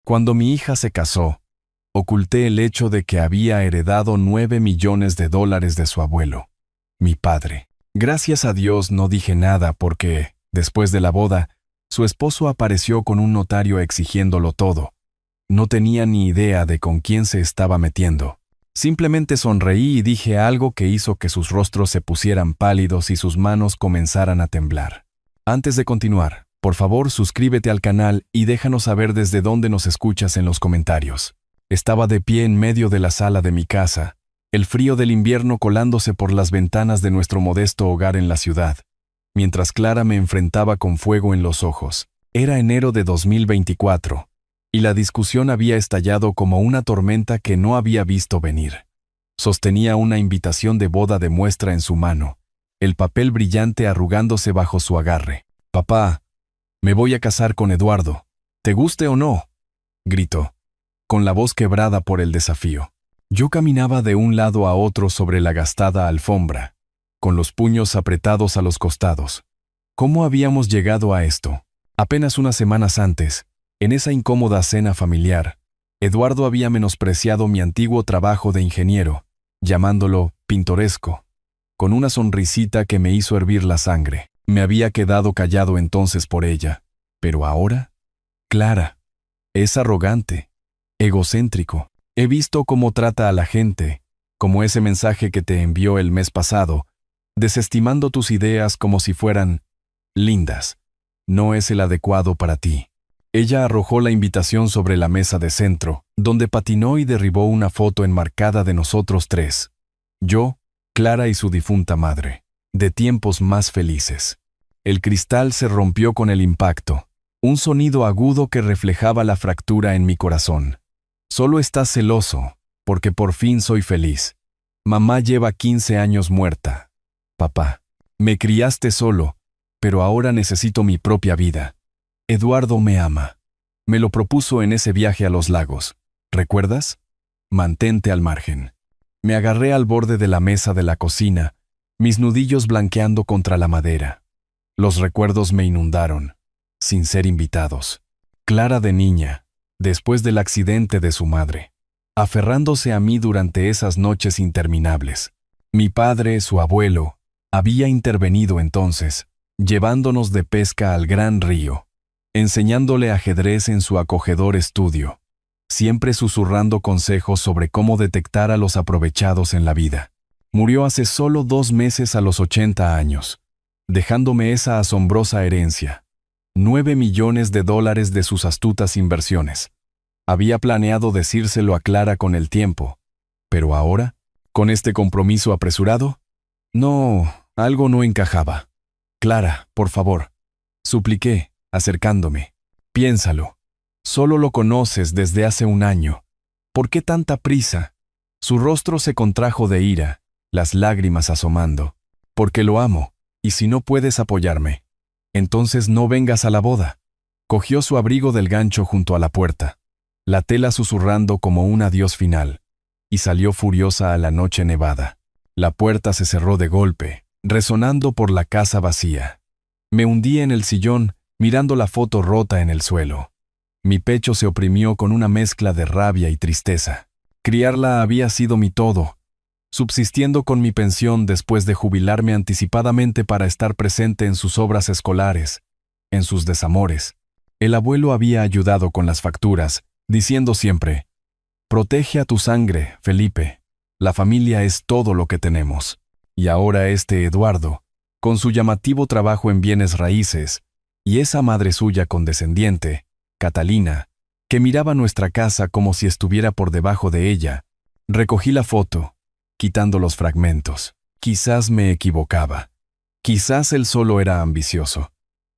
Cuando mi hija se casó, oculté el hecho de que había heredado 9 millones de dólares de su abuelo, mi padre. Gracias a Dios no dije nada porque, después de la boda, su esposo apareció con un notario exigiéndolo todo. No tenía ni idea de con quién se estaba metiendo. Simplemente sonreí y dije algo que hizo que sus rostros se pusieran pálidos y sus manos comenzaran a temblar. Antes de continuar, por favor suscríbete al canal y déjanos saber desde dónde nos escuchas en los comentarios. Estaba de pie en medio de la sala de mi casa, el frío del invierno colándose por las ventanas de nuestro modesto hogar en la ciudad, mientras Clara me enfrentaba con fuego en los ojos. Era enero de 2024. Y la discusión había estallado como una tormenta que no había visto venir. Sostenía una invitación de boda de muestra en su mano, el papel brillante arrugándose bajo su agarre. «Papá, me voy a casar con Eduardo, ¿te guste o no?», gritó, con la voz quebrada por el desafío. Yo caminaba de un lado a otro sobre la gastada alfombra, con los puños apretados a los costados. ¿Cómo habíamos llegado a esto? Apenas unas semanas antes, en esa incómoda cena familiar, Eduardo había menospreciado mi antiguo trabajo de ingeniero, llamándolo pintoresco, con una sonrisita que me hizo hervir la sangre. Me había quedado callado entonces por ella, pero ahora, Clara, es arrogante, egocéntrico. He visto cómo trata a la gente, como ese mensaje que te envió el mes pasado, desestimando tus ideas como si fueran lindas. No es el adecuado para ti. Ella arrojó la invitación sobre la mesa de centro, donde patinó y derribó una foto enmarcada de nosotros tres. Yo, Clara y su difunta madre, de tiempos más felices. El cristal se rompió con el impacto, un sonido agudo que reflejaba la fractura en mi corazón. Solo estás celoso, porque por fin soy feliz. Mamá lleva 15 años muerta. Papá, me criaste solo, pero ahora necesito mi propia vida. Eduardo me ama. Me lo propuso en ese viaje a los lagos. ¿Recuerdas? Mantente al margen. Me agarré al borde de la mesa de la cocina, mis nudillos blanqueando contra la madera. Los recuerdos me inundaron, sin ser invitados. Clara de niña, después del accidente de su madre, aferrándose a mí durante esas noches interminables. Mi padre, su abuelo, había intervenido entonces, llevándonos de pesca al gran río, enseñándole ajedrez en su acogedor estudio, siempre susurrando consejos sobre cómo detectar a los aprovechados en la vida. Murió hace solo 2 meses a los 80 años, dejándome esa asombrosa herencia, 9 millones de dólares de sus astutas inversiones. Había planeado decírselo a Clara con el tiempo, pero ahora, con este compromiso apresurado, no, algo no encajaba. Clara, por favor, supliqué, acercándome. Piénsalo. Solo lo conoces desde hace 1 año. ¿Por qué tanta prisa? Su rostro se contrajo de ira, las lágrimas asomando. Porque lo amo, y si no puedes apoyarme, entonces no vengas a la boda. Cogió su abrigo del gancho junto a la puerta, la tela susurrando como un adiós final, y salió furiosa a la noche nevada. La puerta se cerró de golpe, resonando por la casa vacía. Me hundí en el sillón, mirando la foto rota en el suelo. Mi pecho se oprimió con una mezcla de rabia y tristeza. Criarla había sido mi todo, subsistiendo con mi pensión después de jubilarme anticipadamente para estar presente en sus obras escolares, en sus desamores. El abuelo había ayudado con las facturas, diciendo siempre: «Protege a tu sangre, Felipe. La familia es todo lo que tenemos». Y ahora este Eduardo, con su llamativo trabajo en bienes raíces, y esa madre suya condescendiente, Catalina, que miraba nuestra casa como si estuviera por debajo de ella. Recogí la foto, quitando los fragmentos. Quizás me equivocaba. Quizás él solo era ambicioso.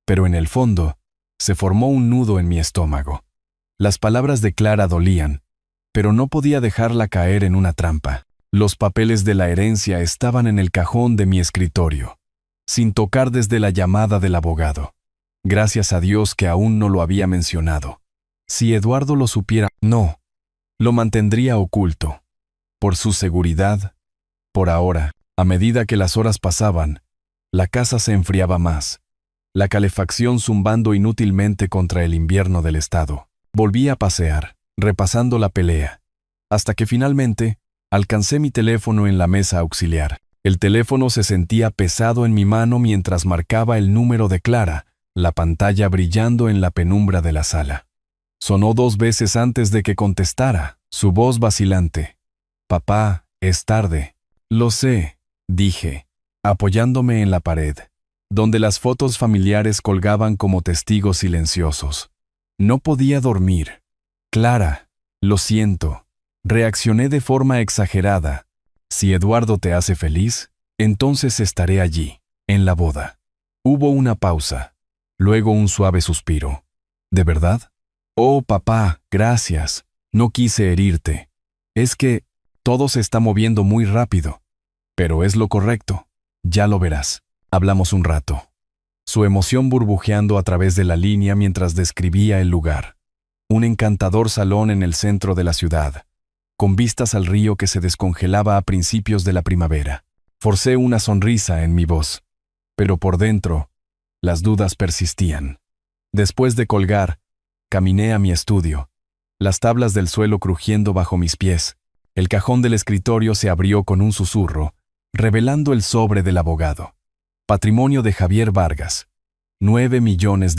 Pero en el fondo, se formó un nudo en mi estómago. Las palabras de Clara dolían, pero no podía dejarla caer en una trampa. Los papeles de la herencia estaban en el cajón de mi escritorio, sin tocar desde la llamada del abogado. Gracias a Dios que aún no lo había mencionado. Si Eduardo lo supiera, no, lo mantendría oculto. Por su seguridad, por ahora, a medida que las horas pasaban, la casa se enfriaba más, la calefacción zumbando inútilmente contra el invierno del estado. Volví a pasear, repasando la pelea, hasta que finalmente alcancé mi teléfono en la mesa auxiliar. El teléfono se sentía pesado en mi mano mientras marcaba el número de Clara, la pantalla brillando en la penumbra de la sala. Sonó 2 veces antes de que contestara, su voz vacilante. «Papá, es tarde». «Lo sé», dije, apoyándome en la pared, donde las fotos familiares colgaban como testigos silenciosos. No podía dormir. «Clara, lo siento». Reaccioné de forma exagerada. «Si Eduardo te hace feliz, entonces estaré allí, en la boda». Hubo una pausa, luego un suave suspiro. «¿De verdad?» «Oh, papá, gracias. No quise herirte. Es que todo se está moviendo muy rápido. Pero es lo correcto. Ya lo verás». Hablamos un rato, su emoción burbujeando a través de la línea mientras describía el lugar. Un encantador salón en el centro de la ciudad, con vistas al río que se descongelaba a principios de la primavera. Forcé una sonrisa en mi voz, pero por dentro, las dudas persistían. Después de colgar, caminé a mi estudio, las tablas del suelo crujiendo bajo mis pies. El cajón del escritorio se abrió con un susurro, revelando el sobre del abogado. Patrimonio de Javier Vargas, $9 millones.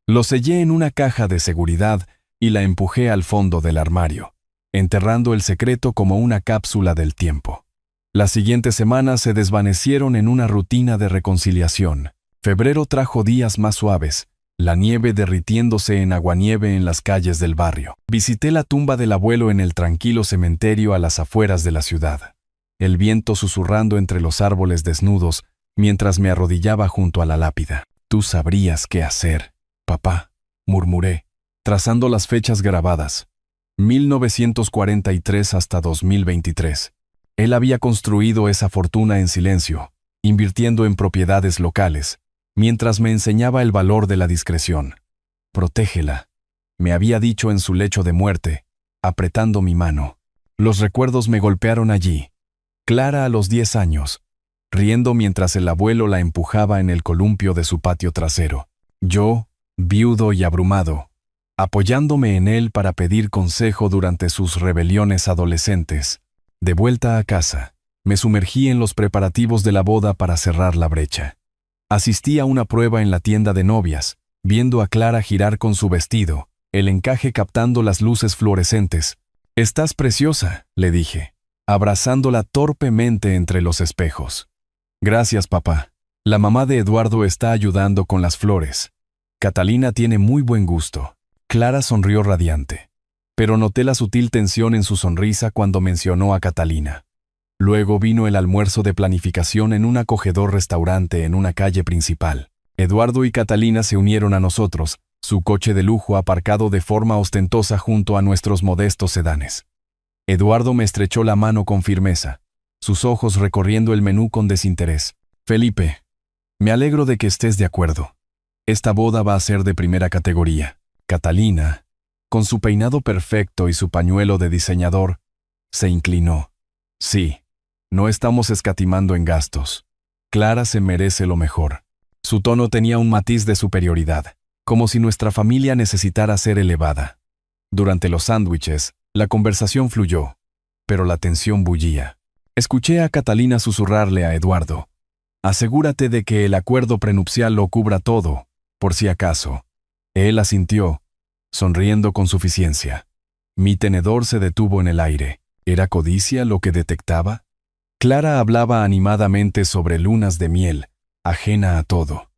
Lo sellé en una caja de seguridad y la empujé al fondo del armario, enterrando el secreto como una cápsula del tiempo. Las siguientes semanas se desvanecieron en una rutina de reconciliación. Febrero trajo días más suaves, la nieve derritiéndose en aguanieve en las calles del barrio. Visité la tumba del abuelo en el tranquilo cementerio a las afueras de la ciudad. El viento susurrando entre los árboles desnudos mientras me arrodillaba junto a la lápida. «Tú sabrías qué hacer, papá», murmuré, trazando las fechas grabadas. 1943 hasta 2023. Él había construido esa fortuna en silencio, invirtiendo en propiedades locales, mientras me enseñaba el valor de la discreción. «Protégela», me había dicho en su lecho de muerte, apretando mi mano. Los recuerdos me golpearon allí. Clara a los 10 años, riendo mientras el abuelo la empujaba en el columpio de su patio trasero. Yo, viudo y abrumado, apoyándome en él para pedir consejo durante sus rebeliones adolescentes. De vuelta a casa, me sumergí en los preparativos de la boda para cerrar la brecha. Asistí a una prueba en la tienda de novias, viendo a Clara girar con su vestido, el encaje captando las luces fluorescentes. «Estás preciosa», le dije, abrazándola torpemente entre los espejos. «Gracias, papá. La mamá de Eduardo está ayudando con las flores. Catalina tiene muy buen gusto». Clara sonrió radiante, pero noté la sutil tensión en su sonrisa cuando mencionó a Catalina. Luego vino el almuerzo de planificación en un acogedor restaurante en una calle principal. Eduardo y Catalina se unieron a nosotros, su coche de lujo aparcado de forma ostentosa junto a nuestros modestos sedanes. Eduardo me estrechó la mano con firmeza, sus ojos recorriendo el menú con desinterés. «Felipe, me alegro de que estés de acuerdo. Esta boda va a ser de primera categoría». Catalina, con su peinado perfecto y su pañuelo de diseñador, se inclinó. «Sí, no estamos escatimando en gastos. Clara se merece lo mejor». Su tono tenía un matiz de superioridad, como si nuestra familia necesitara ser elevada. Durante los sándwiches, la conversación fluyó, pero la tensión bullía. Escuché a Catalina susurrarle a Eduardo: «Asegúrate de que el acuerdo prenupcial lo cubra todo, por si acaso». Él asintió, sonriendo con suficiencia. Mi tenedor se detuvo en el aire. ¿Era codicia lo que detectaba? Clara hablaba animadamente sobre lunas de miel, ajena a todo.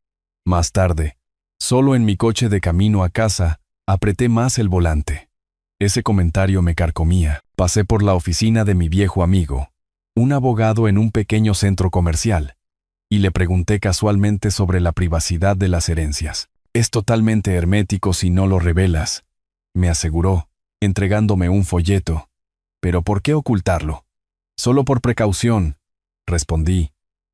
Más tarde, solo en mi coche de camino a casa, apreté más el volante. Ese comentario me carcomía. Pasé por la oficina de mi viejo amigo, un abogado en un pequeño centro comercial, y le pregunté casualmente sobre la privacidad de las herencias. «Es totalmente hermético si no lo revelas», me aseguró, entregándome un folleto. «¿Pero por qué ocultarlo?» «Solo por precaución», respondí,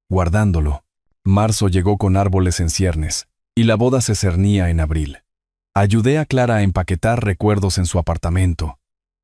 guardándolo. Marzo llegó con árboles en ciernes, y la boda se cernía en abril. Ayudé a Clara a empaquetar recuerdos en su apartamento,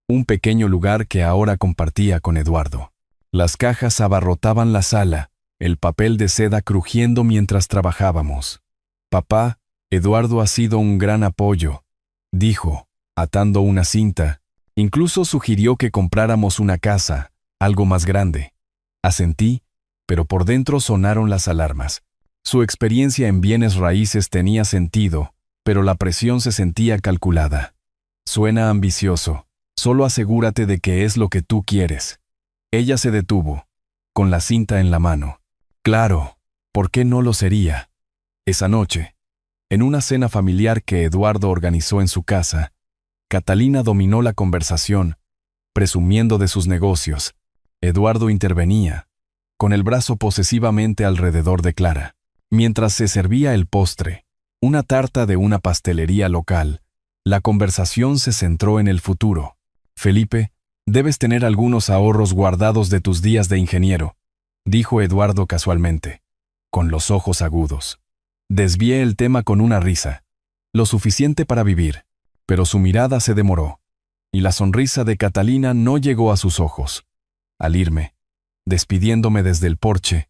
un pequeño lugar que ahora compartía con Eduardo. Las cajas abarrotaban la sala, el papel de seda crujiendo mientras trabajábamos. «Papá, Eduardo ha sido un gran apoyo», dijo, atando una cinta. Incluso sugirió que compráramos una casa, algo más grande. Asentí, pero por dentro sonaron las alarmas. Su experiencia en bienes raíces tenía sentido, pero la presión se sentía calculada. Suena ambicioso. Solo asegúrate de que es lo que tú quieres. Ella se detuvo, con la cinta en la mano. Claro, ¿por qué no lo sería? Esa noche, en una cena familiar que Eduardo organizó en su casa, Catalina dominó la conversación, presumiendo de sus negocios. Eduardo intervenía, con el brazo posesivamente alrededor de Clara. Mientras se servía el postre, una tarta de una pastelería local, la conversación se centró en el futuro. Felipe, debes tener algunos ahorros guardados de tus días de ingeniero, dijo Eduardo casualmente, con los ojos agudos. Desvié el tema con una risa. Lo suficiente para vivir, pero su mirada se demoró, y la sonrisa de Catalina no llegó a sus ojos. Al irme, despidiéndome desde el porche,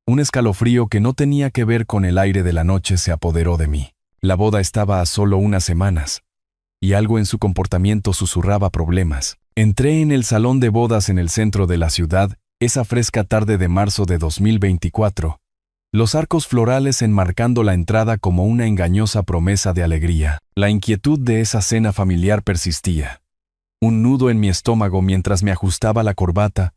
un escalofrío que no tenía que ver con el aire de la noche se apoderó de mí. La boda estaba a solo unas semanas, y algo en su comportamiento susurraba problemas. Entré en el salón de bodas en el centro de la ciudad, esa fresca tarde de marzo de 2024, los arcos florales enmarcando la entrada como una engañosa promesa de alegría. La inquietud de esa cena familiar persistía. Un nudo en mi estómago mientras me ajustaba la corbata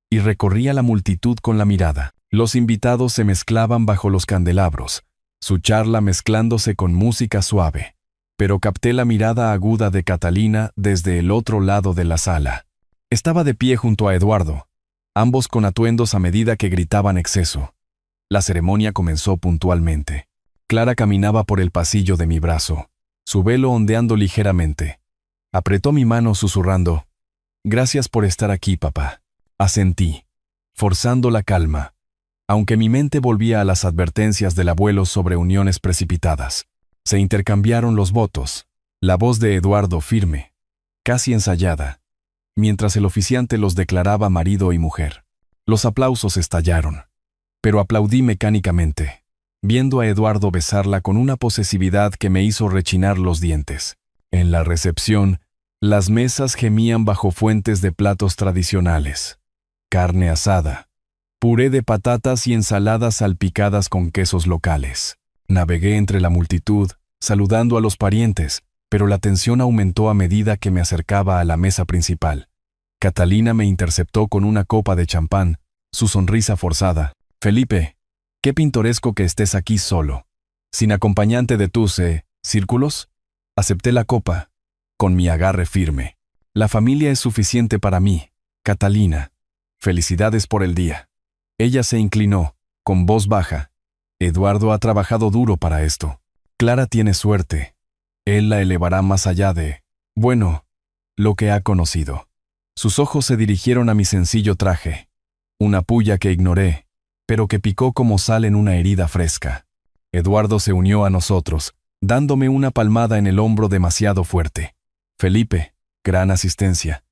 y recorría la multitud con la mirada. Los invitados se mezclaban bajo los candelabros, su charla mezclándose con música suave. Pero capté la mirada aguda de Catalina desde el otro lado de la sala. Estaba de pie junto a Eduardo, ambos con atuendos a medida que gritaban exceso. La ceremonia comenzó puntualmente. Clara caminaba por el pasillo de mi brazo, su velo ondeando ligeramente. Apretó mi mano susurrando, «Gracias por estar aquí, papá». Asentí, forzando la calma, aunque mi mente volvía a las advertencias del abuelo sobre uniones precipitadas. Se intercambiaron los votos, la voz de Eduardo firme, casi ensayada, mientras el oficiante los declaraba marido y mujer. Los aplausos estallaron, pero aplaudí mecánicamente, viendo a Eduardo besarla con una posesividad que me hizo rechinar los dientes. En la recepción, las mesas gemían bajo fuentes de platos tradicionales. Carne asada, puré de patatas y ensaladas salpicadas con quesos locales. Navegué entre la multitud, saludando a los parientes, pero la tensión aumentó a medida que me acercaba a la mesa principal. Catalina me interceptó con una copa de champán, su sonrisa forzada. «Felipe, qué pintoresco que estés aquí solo, sin acompañante de tus, círculos». Acepté la copa, con mi agarre firme. «La familia es suficiente para mí, Catalina. Felicidades por el día». Ella se inclinó, con voz baja. «Eduardo ha trabajado duro para esto. Clara tiene suerte. Él la elevará más allá de, bueno, lo que ha conocido». Sus ojos se dirigieron a mi sencillo traje, una puya que ignoré, pero que picó como sal en una herida fresca. Eduardo se unió a nosotros, dándome una palmada en el hombro demasiado fuerte. «Felipe, gran asistencia.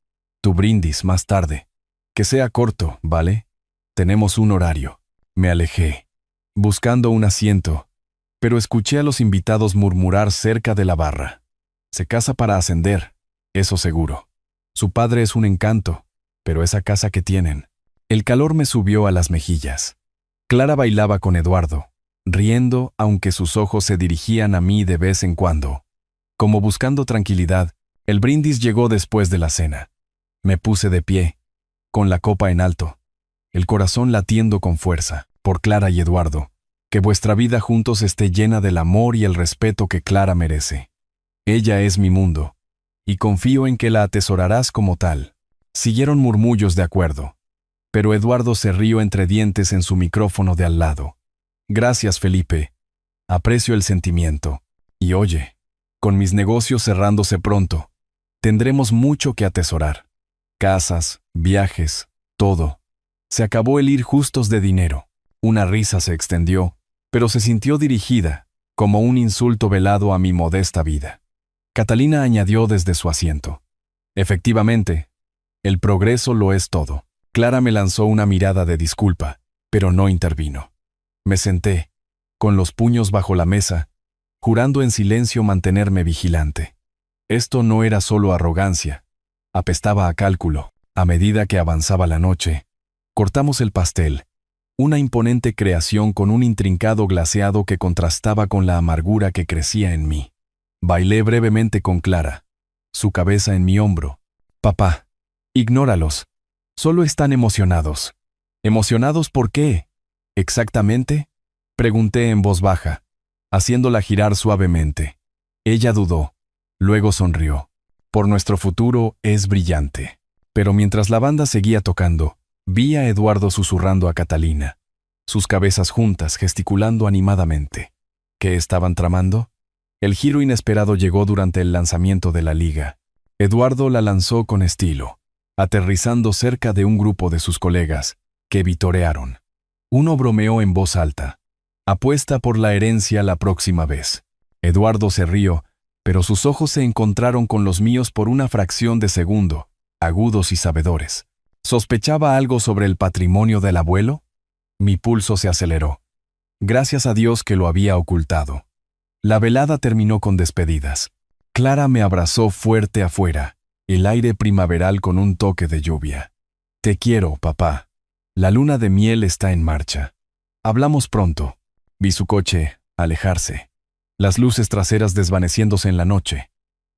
Tu brindis más tarde. Que sea corto, ¿vale? Tenemos un horario». Me alejé, buscando un asiento, pero escuché a los invitados murmurar cerca de la barra. «Se casa para ascender, eso seguro. Su padre es un encanto, pero esa casa que tienen». El calor me subió a las mejillas. Clara bailaba con Eduardo, riendo aunque sus ojos se dirigían a mí de vez en cuando. Como buscando tranquilidad, el brindis llegó después de la cena. Me puse de pie, con la copa en alto, el corazón latiendo con fuerza, por Clara y Eduardo. Que vuestra vida juntos esté llena del amor y el respeto que Clara merece. Ella es mi mundo, y confío en que la atesorarás como tal. Siguieron murmullos de acuerdo, pero Eduardo se rió entre dientes en su micrófono de al lado. «Gracias, Felipe. Aprecio el sentimiento. Y oye, con mis negocios cerrándose pronto, tendremos mucho que atesorar. Casas, viajes, todo. Se acabó el ir justos de dinero». Una risa se extendió, pero se sintió dirigida, como un insulto velado a mi modesta vida. Catalina añadió desde su asiento. «Efectivamente, el progreso lo es todo». Clara me lanzó una mirada de disculpa, pero no intervino. Me senté, con los puños bajo la mesa, jurando en silencio mantenerme vigilante. Esto no era solo arrogancia, apestaba a cálculo. A medida que avanzaba la noche, cortamos el pastel, una imponente creación con un intrincado glaseado que contrastaba con la amargura que crecía en mí. Bailé brevemente con Clara, su cabeza en mi hombro. Papá, ignóralos. Solo están emocionados. ¿Emocionados por qué? ¿Exactamente? Pregunté en voz baja, haciéndola girar suavemente. Ella dudó, luego sonrió. Por nuestro futuro es brillante. Pero mientras la banda seguía tocando, vi a Eduardo susurrando a Catalina, sus cabezas juntas, gesticulando animadamente. ¿Qué estaban tramando? El giro inesperado llegó durante el lanzamiento de la liga. Eduardo la lanzó con estilo, aterrizando cerca de un grupo de sus colegas, que vitorearon. Uno bromeó en voz alta. Apuesta por la herencia la próxima vez. Eduardo se rió, pero sus ojos se encontraron con los míos por una fracción de segundo, agudos y sabedores. ¿Sospechaba algo sobre el patrimonio del abuelo? Mi pulso se aceleró. Gracias a Dios que lo había ocultado. La velada terminó con despedidas. Clara me abrazó fuerte afuera, el aire primaveral con un toque de lluvia. Te quiero, papá. La luna de miel está en marcha. Hablamos pronto. Vi su coche alejarse. Las luces traseras desvaneciéndose en la noche.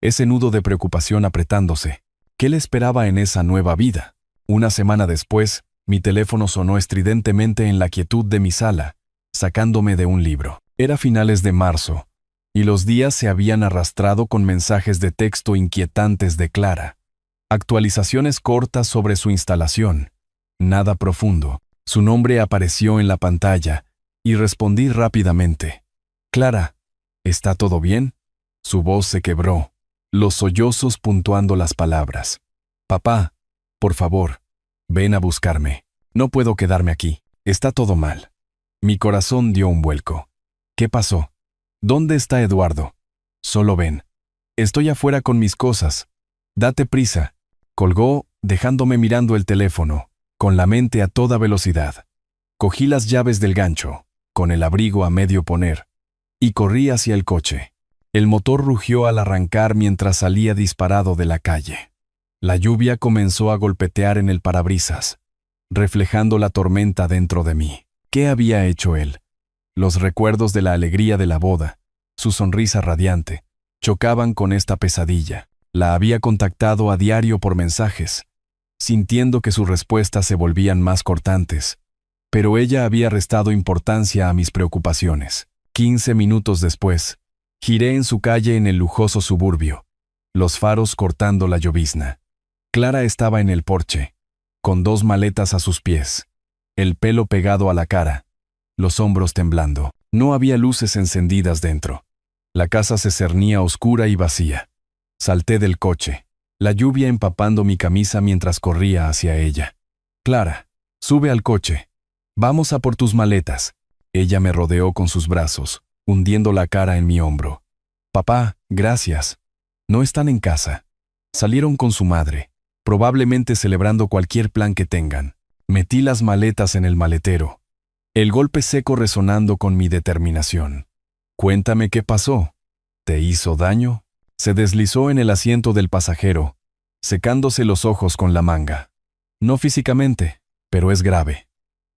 Ese nudo de preocupación apretándose. ¿Qué le esperaba en esa nueva vida? Una semana después, mi teléfono sonó estridentemente en la quietud de mi sala, sacándome de un libro. Era finales de marzo, y los días se habían arrastrado con mensajes de texto inquietantes de Clara. Actualizaciones cortas sobre su instalación. Nada profundo. Su nombre apareció en la pantalla, y respondí rápidamente. Clara, ¿está todo bien? Su voz se quebró, los sollozos puntuando las palabras. Papá, por favor, ven a buscarme. No puedo quedarme aquí. Está todo mal. Mi corazón dio un vuelco. ¿Qué pasó? ¿Dónde está Eduardo? Solo ven. Estoy afuera con mis cosas. Date prisa. Colgó, dejándome mirando el teléfono, con la mente a toda velocidad. Cogí las llaves del gancho, con el abrigo a medio poner, y corrí hacia el coche. El motor rugió al arrancar mientras salía disparado de la calle. La lluvia comenzó a golpetear en el parabrisas, reflejando la tormenta dentro de mí. ¿Qué había hecho él? Los recuerdos de la alegría de la boda, su sonrisa radiante, chocaban con esta pesadilla. La había contactado a diario por mensajes, sintiendo que sus respuestas se volvían más cortantes. Pero ella había restado importancia a mis preocupaciones. 15 minutos después, giré en su calle en el lujoso suburbio, los faros cortando la llovizna. Clara estaba en el porche, con 2 maletas a sus pies, el pelo pegado a la cara, los hombros temblando. No había luces encendidas dentro. La casa se cernía oscura y vacía. Salté del coche, la lluvia empapando mi camisa mientras corría hacia ella. Clara, sube al coche. Vamos a por tus maletas. Ella me rodeó con sus brazos, hundiendo la cara en mi hombro. Papá, gracias. No están en casa. Salieron con su madre, probablemente celebrando cualquier plan que tengan. Metí las maletas en el maletero, el golpe seco resonando con mi determinación. Cuéntame qué pasó. ¿Te hizo daño? Se deslizó en el asiento del pasajero, secándose los ojos con la manga. No físicamente, pero es grave.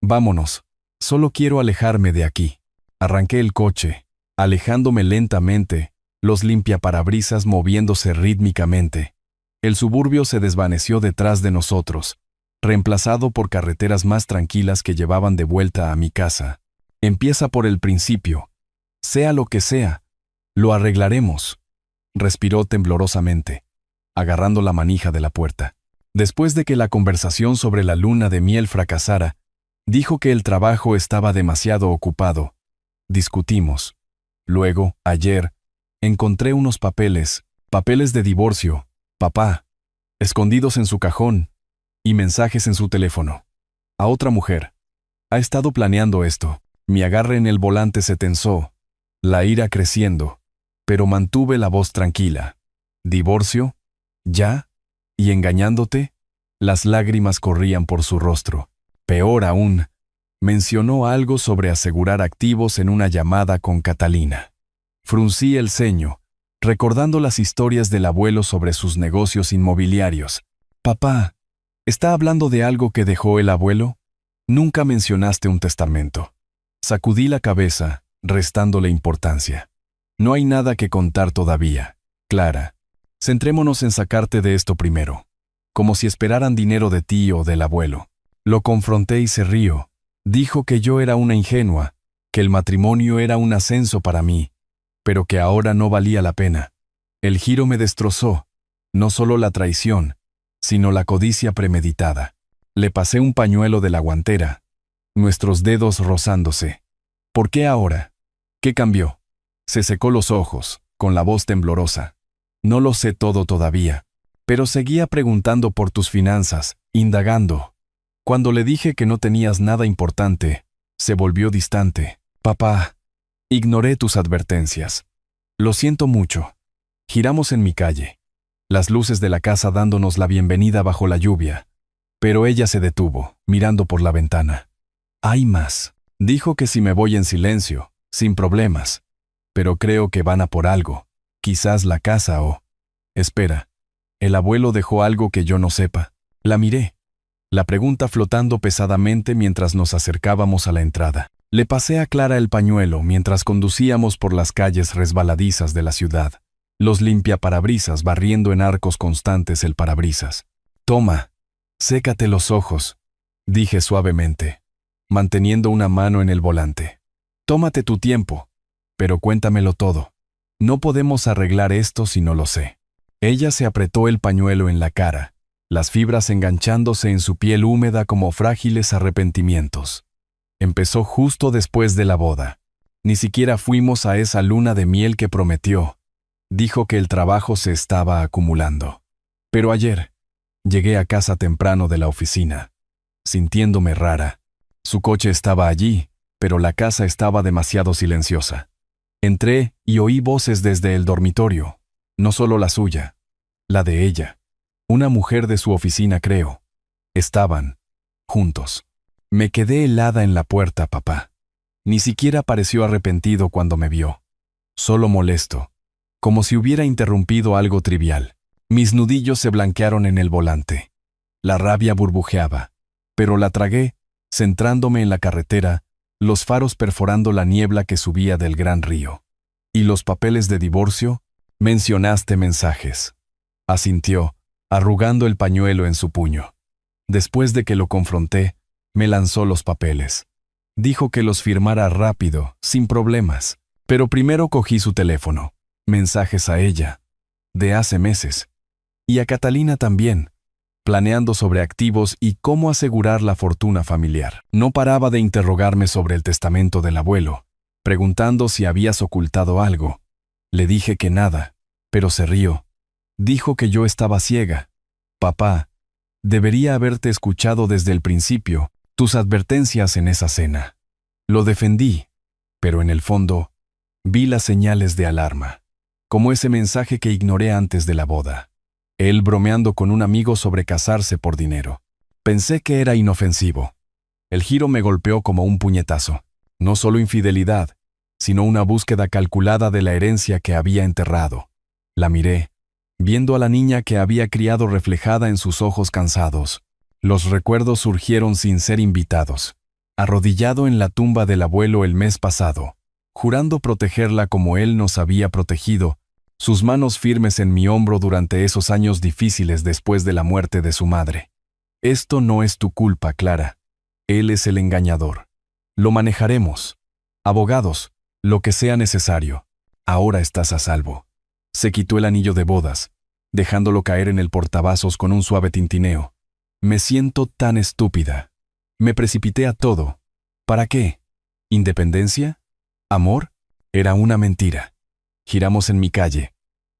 Vámonos. Solo quiero alejarme de aquí. Arranqué el coche, alejándome lentamente, los limpiaparabrisas moviéndose rítmicamente. El suburbio se desvaneció detrás de nosotros, reemplazado por carreteras más tranquilas que llevaban de vuelta a mi casa. Empieza por el principio. Sea lo que sea, lo arreglaremos. Respiró temblorosamente, agarrando la manija de la puerta. Después de que la conversación sobre la luna de miel fracasara, dijo que el trabajo estaba demasiado ocupado. Discutimos. Luego, ayer, encontré unos papeles de divorcio, papá, escondidos en su cajón, y mensajes en su teléfono. A otra mujer. Ha estado planeando esto. Mi agarre en el volante se tensó, la ira creciendo, pero mantuve la voz tranquila. ¿Divorcio? ¿Ya? ¿Y engañándote? Las lágrimas corrían por su rostro. Peor aún, mencionó algo sobre asegurar activos en una llamada con Catalina. Fruncí el ceño, recordando las historias del abuelo sobre sus negocios inmobiliarios. Papá, ¿está hablando de algo que dejó el abuelo? Nunca mencionaste un testamento. Sacudí la cabeza, restándole importancia. No hay nada que contar todavía, Clara. Centrémonos en sacarte de esto primero. Como si esperaran dinero de ti o del abuelo. Lo confronté y se rió. Dijo que yo era una ingenua, que el matrimonio era un ascenso para mí, pero que ahora no valía la pena. El giro me destrozó, no solo la traición, sino la codicia premeditada. Le pasé un pañuelo de la guantera, nuestros dedos rozándose. ¿Por qué ahora? ¿Qué cambió? Se secó los ojos, con la voz temblorosa. No lo sé todo todavía, pero seguía preguntando por tus finanzas, indagando. Cuando le dije que no tenías nada importante, se volvió distante. Papá, ignoré tus advertencias. Lo siento mucho. Giramos en mi calle, las luces de la casa dándonos la bienvenida bajo la lluvia. Pero ella se detuvo, mirando por la ventana. Hay más. Dijo que si me voy en silencio, sin problemas. Pero creo que van a por algo. Quizás la casa o... Espera, ¿el abuelo dejó algo que yo no sepa? La miré. La pregunta flotando pesadamente mientras nos acercábamos a la entrada. Le pasé a Clara el pañuelo mientras conducíamos por las calles resbaladizas de la ciudad. Los limpiaparabrisas barriendo en arcos constantes el parabrisas. Toma, sécate los ojos, dije suavemente, manteniendo una mano en el volante. Tómate tu tiempo, pero cuéntamelo todo. No podemos arreglar esto si no lo sé. Ella se apretó el pañuelo en la cara, las fibras enganchándose en su piel húmeda como frágiles arrepentimientos. Empezó justo después de la boda. Ni siquiera fuimos a esa luna de miel que prometió. Dijo que el trabajo se estaba acumulando. Pero ayer, llegué a casa temprano de la oficina, sintiéndome rara. Su coche estaba allí, pero la casa estaba demasiado silenciosa. Entré y oí voces desde el dormitorio, no solo la suya, la de ella. Una mujer de su oficina, creo. Estaban juntos. Me quedé helada en la puerta, papá. Ni siquiera pareció arrepentido cuando me vio. Solo molesto, como si hubiera interrumpido algo trivial. Mis nudillos se blanquearon en el volante. La rabia burbujeaba, pero la tragué, centrándome en la carretera, los faros perforando la niebla que subía del gran río. ¿Y los papeles de divorcio? Mencionaste mensajes. Asintió, arrugando el pañuelo en su puño. Después de que lo confronté, me lanzó los papeles. Dijo que los firmara rápido, sin problemas. Pero primero cogí su teléfono. Mensajes a ella, de hace meses. Y a Catalina también, planeando sobre activos y cómo asegurar la fortuna familiar. No paraba de interrogarme sobre el testamento del abuelo, preguntando si habías ocultado algo. Le dije que nada, pero se rió. Dijo que yo estaba ciega. Papá, debería haberte escuchado desde el principio, tus advertencias en esa cena. Lo defendí, pero en el fondo, vi las señales de alarma, como ese mensaje que ignoré antes de la boda. Él bromeando con un amigo sobre casarse por dinero. Pensé que era inofensivo. El giro me golpeó como un puñetazo. No solo infidelidad, sino una búsqueda calculada de la herencia que había enterrado. La miré, viendo a la niña que había criado reflejada en sus ojos cansados. Los recuerdos surgieron sin ser invitados. Arrodillado en la tumba del abuelo el mes pasado, jurando protegerla como él nos había protegido, sus manos firmes en mi hombro durante esos años difíciles después de la muerte de su madre. Esto no es tu culpa, Clara. Él es el engañador. Lo manejaremos. Abogados, lo que sea necesario. Ahora estás a salvo. Se quitó el anillo de bodas, dejándolo caer en el portavasos con un suave tintineo. Me siento tan estúpida. Me precipité a todo. ¿Para qué? ¿Independencia? ¿Amor? Era una mentira. Giramos en mi calle,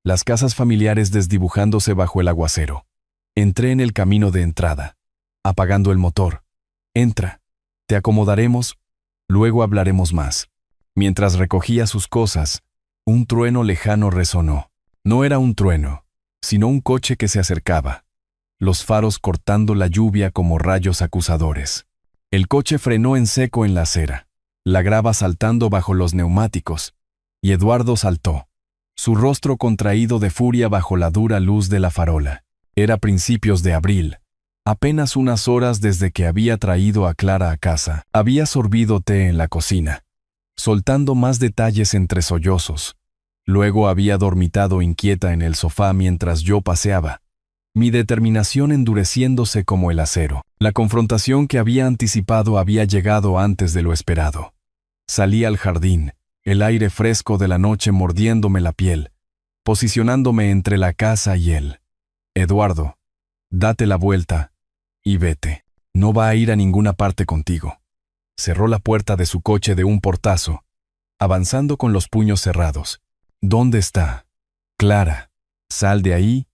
las casas familiares desdibujándose bajo el aguacero. Entré en el camino de entrada, apagando el motor. Entra, te acomodaremos, luego hablaremos más. Mientras recogía sus cosas, un trueno lejano resonó. No era un trueno, sino un coche que se acercaba, los faros cortando la lluvia como rayos acusadores. El coche frenó en seco en la acera, la grava saltando bajo los neumáticos, y Eduardo saltó. su rostro contraído de furia bajo la dura luz de la farola. Era principios de abril, apenas unas horas desde que había traído a Clara a casa. Había sorbido té en la cocina, soltando más detalles entre sollozos. Luego había dormitado inquieta en el sofá mientras yo paseaba, mi determinación endureciéndose como el acero. La confrontación que había anticipado había llegado antes de lo esperado. Salí al jardín, el aire fresco de la noche mordiéndome la piel, posicionándome entre la casa y él. Eduardo, date la vuelta y vete. No va a ir a ninguna parte contigo. Cerró la puerta de su coche de un portazo, avanzando con los puños cerrados. ¿Dónde está? Clara, sal de ahí.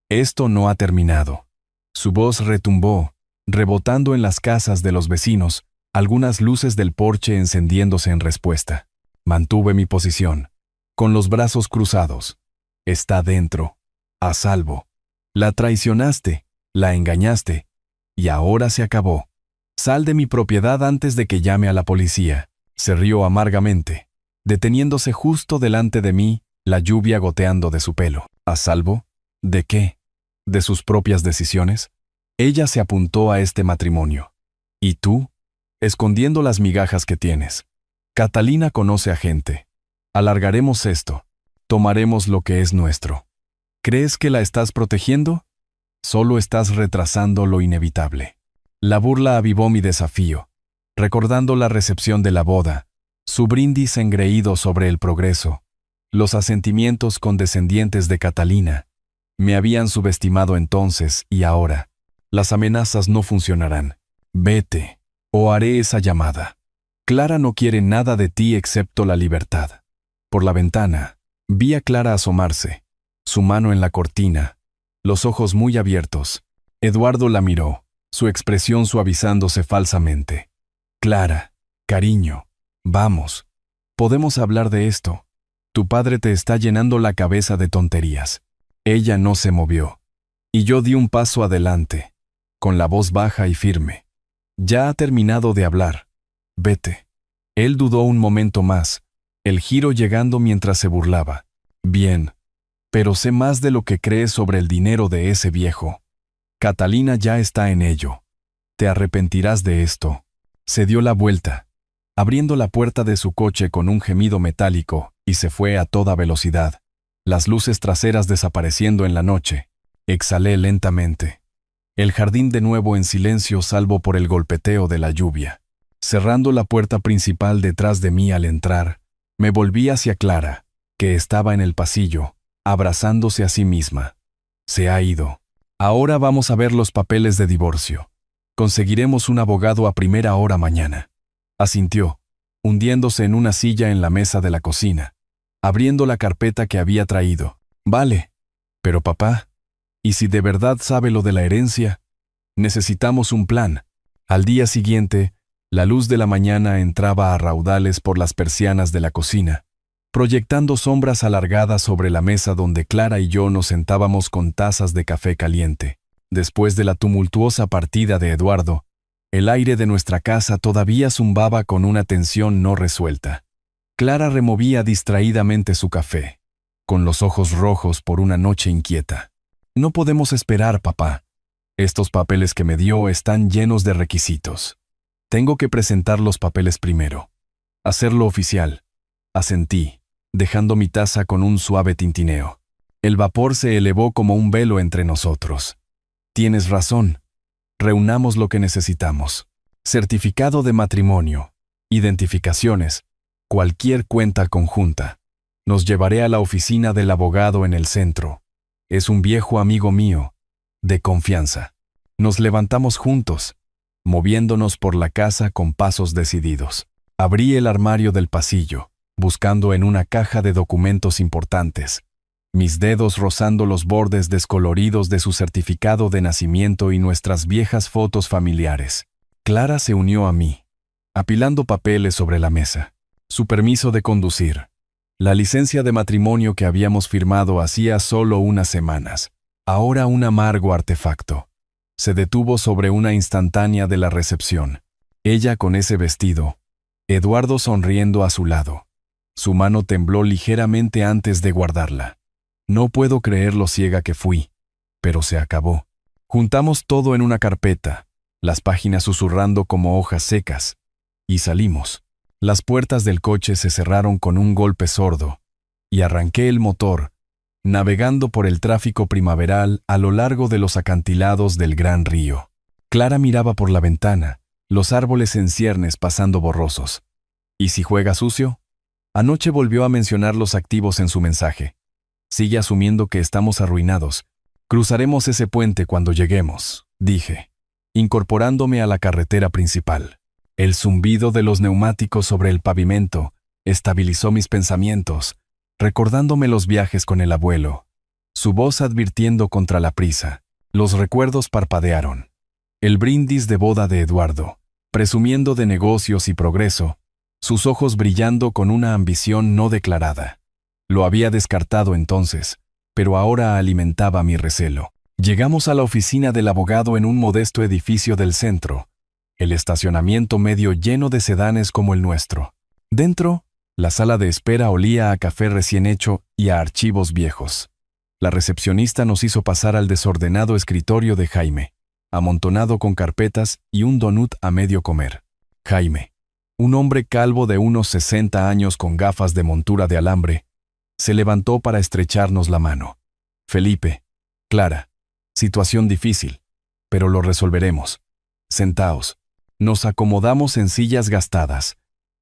Esto no ha terminado. Su voz retumbó, rebotando en las casas de los vecinos, algunas luces del porche encendiéndose en respuesta. Mantuve mi posición, con los brazos cruzados. Está dentro, a salvo. La traicionaste, la engañaste, y ahora se acabó. Sal de mi propiedad antes de que llame a la policía. Se rió amargamente, deteniéndose justo delante de mí, la lluvia goteando de su pelo. ¿A salvo? ¿De qué? ¿De sus propias decisiones? Ella se apuntó a este matrimonio. ¿Y tú? Escondiendo las migajas que tienes. Catalina conoce a gente. Alargaremos esto. Tomaremos lo que es nuestro. ¿Crees que la estás protegiendo? Solo estás retrasando lo inevitable. La burla avivó mi desafío, recordando la recepción de la boda, su brindis engreído sobre el progreso, los asentimientos condescendientes de Catalina. Me habían subestimado entonces y ahora. Las amenazas no funcionarán. Vete, o haré esa llamada. Clara no quiere nada de ti excepto la libertad. Por la ventana, vi a Clara asomarse, su mano en la cortina, los ojos muy abiertos. Eduardo la miró, su expresión suavizándose falsamente. Clara, cariño, vamos. Podemos hablar de esto. Tu padre te está llenando la cabeza de tonterías. Ella no se movió, y yo di un paso adelante, con la voz baja y firme. Ya ha terminado de hablar. Vete. Él dudó un momento más, el giro llegando mientras se burlaba. Bien, pero sé más de lo que crees sobre el dinero de ese viejo. Catalina ya está en ello. Te arrepentirás de esto. Se dio la vuelta, abriendo la puerta de su coche con un gemido metálico, y se fue a toda velocidad. Las luces traseras desapareciendo en la noche. Exhalé lentamente. El jardín de nuevo en silencio salvo por el golpeteo de la lluvia. Cerrando la puerta principal detrás de mí al entrar, me volví hacia Clara, que estaba en el pasillo, abrazándose a sí misma. Se ha ido. Ahora vamos a ver los papeles de divorcio. Conseguiremos un abogado a primera hora mañana. Asintió, hundiéndose en una silla en la mesa de la cocina, abriendo la carpeta que había traído. Vale. Pero papá, ¿y si de verdad sabe lo de la herencia? Necesitamos un plan. Al día siguiente, la luz de la mañana entraba a raudales por las persianas de la cocina, proyectando sombras alargadas sobre la mesa donde Clara y yo nos sentábamos con tazas de café caliente. Después de la tumultuosa partida de Eduardo, el aire de nuestra casa todavía zumbaba con una tensión no resuelta. Clara removía distraídamente su café, con los ojos rojos por una noche inquieta. No podemos esperar, papá. Estos papeles que me dio están llenos de requisitos. Tengo que presentar los papeles primero. Hacerlo oficial. Asentí, dejando mi taza con un suave tintineo. El vapor se elevó como un velo entre nosotros. Tienes razón. Reunamos lo que necesitamos. Certificado de matrimonio, identificaciones, cualquier cuenta conjunta. Nos llevaré a la oficina del abogado en el centro. Es un viejo amigo mío, de confianza. Nos levantamos juntos, moviéndonos por la casa con pasos decididos. Abrí el armario del pasillo, buscando en una caja de documentos importantes, mis dedos rozando los bordes descoloridos de su certificado de nacimiento y nuestras viejas fotos familiares. Clara se unió a mí, apilando papeles sobre la mesa. Su permiso de conducir, la licencia de matrimonio que habíamos firmado hacía solo unas semanas, ahora un amargo artefacto. Se detuvo sobre una instantánea de la recepción. Ella con ese vestido, Eduardo sonriendo a su lado. Su mano tembló ligeramente antes de guardarla. No puedo creer lo ciega que fui, pero se acabó. Juntamos todo en una carpeta, las páginas susurrando como hojas secas, y salimos. Las puertas del coche se cerraron con un golpe sordo, y arranqué el motor, navegando por el tráfico primaveral a lo largo de los acantilados del gran río. Clara miraba por la ventana, los árboles en ciernes pasando borrosos. ¿Y si juega sucio? Anoche volvió a mencionar los activos en su mensaje. Sigue asumiendo que estamos arruinados. Cruzaremos ese puente cuando lleguemos, dije, incorporándome a la carretera principal. El zumbido de los neumáticos sobre el pavimento estabilizó mis pensamientos, recordándome los viajes con el abuelo. Su voz advirtiendo contra la prisa. Los recuerdos parpadearon. El brindis de boda de Eduardo, presumiendo de negocios y progreso, sus ojos brillando con una ambición no declarada. Lo había descartado entonces, pero ahora alimentaba mi recelo. Llegamos a la oficina del abogado en un modesto edificio del centro, el estacionamiento medio lleno de sedanes como el nuestro. Dentro, la sala de espera olía a café recién hecho y a archivos viejos. La recepcionista nos hizo pasar al desordenado escritorio de Jaime, amontonado con carpetas y un donut a medio comer. Jaime, un hombre calvo de unos 60 años con gafas de montura de alambre, se levantó para estrecharnos la mano. Felipe, Clara, situación difícil, pero lo resolveremos. Sentaos. Nos acomodamos en sillas gastadas,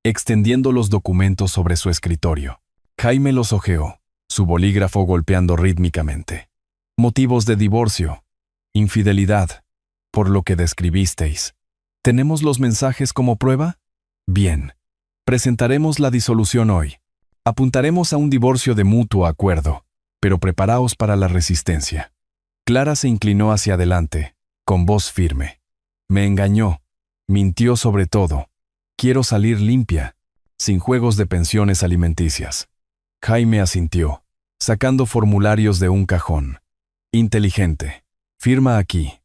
extendiendo los documentos sobre su escritorio. Jaime los hojeó, su bolígrafo golpeando rítmicamente. Motivos de divorcio, infidelidad, por lo que describisteis. ¿Tenemos los mensajes como prueba? Bien. Presentaremos la disolución hoy. Apuntaremos a un divorcio de mutuo acuerdo, pero preparaos para la resistencia. Clara se inclinó hacia adelante, con voz firme. Me engañó, mintió sobre todo. Quiero salir limpia, sin juegos de pensiones alimenticias. Jaime asintió, sacando formularios de un cajón. Inteligente. Firma aquí.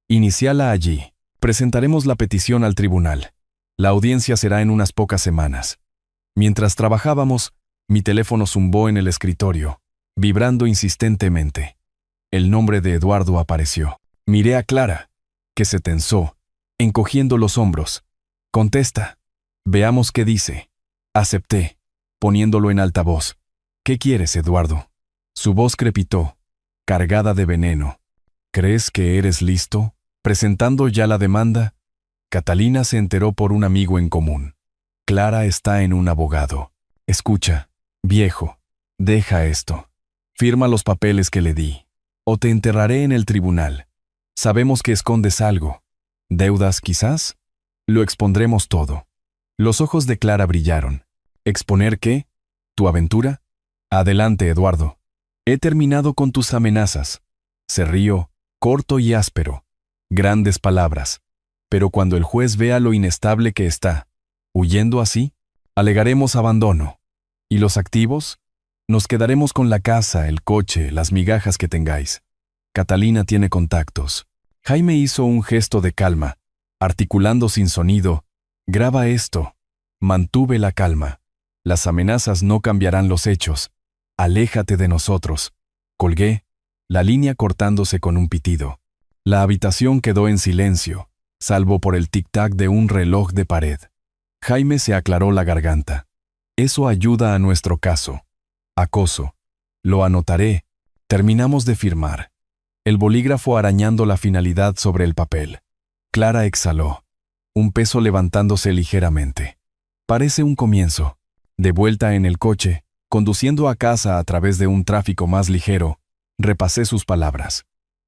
Iniciala allí. Presentaremos la petición al tribunal. La audiencia será en unas pocas semanas. Mientras trabajábamos, mi teléfono zumbó en el escritorio, vibrando insistentemente. El nombre de Eduardo apareció. Miré a Clara, que se tensó, encogiendo los hombros. Contesta. Veamos qué dice. Acepté, poniéndolo en altavoz. ¿Qué quieres, Eduardo? Su voz crepitó, cargada de veneno. ¿Crees que eres listo? Presentando ya la demanda, Catalina se enteró por un amigo en común. Clara está en un abogado. Escucha, viejo, deja esto. Firma los papeles que le di, o te enterraré en el tribunal. Sabemos que escondes algo. ¿Deudas, quizás? Lo expondremos todo. Los ojos de Clara brillaron. ¿Exponer qué? ¿Tu aventura? Adelante, Eduardo. He terminado con tus amenazas. Se rió, corto y áspero. Grandes palabras. Pero cuando el juez vea lo inestable que está, huyendo así, alegaremos abandono. ¿Y los activos? Nos quedaremos con la casa, el coche, las migajas que tengáis. Catalina tiene contactos. Jaime hizo un gesto de calma, articulando sin sonido. Graba esto. Mantuve la calma. Las amenazas no cambiarán los hechos. Aléjate de nosotros. Colgué, la línea cortándose con un pitido. La habitación quedó en silencio, salvo por el tic-tac de un reloj de pared. Jaime se aclaró la garganta. Eso ayuda a nuestro caso. Acoso. Lo anotaré. Terminamos de firmar. El bolígrafo arañando la finalidad sobre el papel. Clara exhaló, un peso levantándose ligeramente. Parece un comienzo. De vuelta en el coche, conduciendo a casa a través de un tráfico más ligero, repasé sus palabras.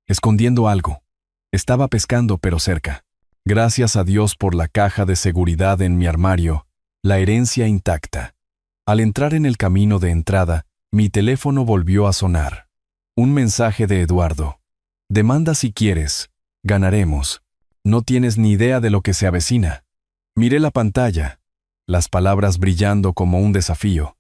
Escondiendo algo. Estaba pescando pero cerca. Gracias a Dios por la caja de seguridad en mi armario, la herencia intacta. Al entrar en el camino de entrada, mi teléfono volvió a sonar. Un mensaje de Eduardo. Demanda si quieres. Ganaremos. No tienes ni idea de lo que se avecina. Miré la pantalla, las palabras brillando como un desafío.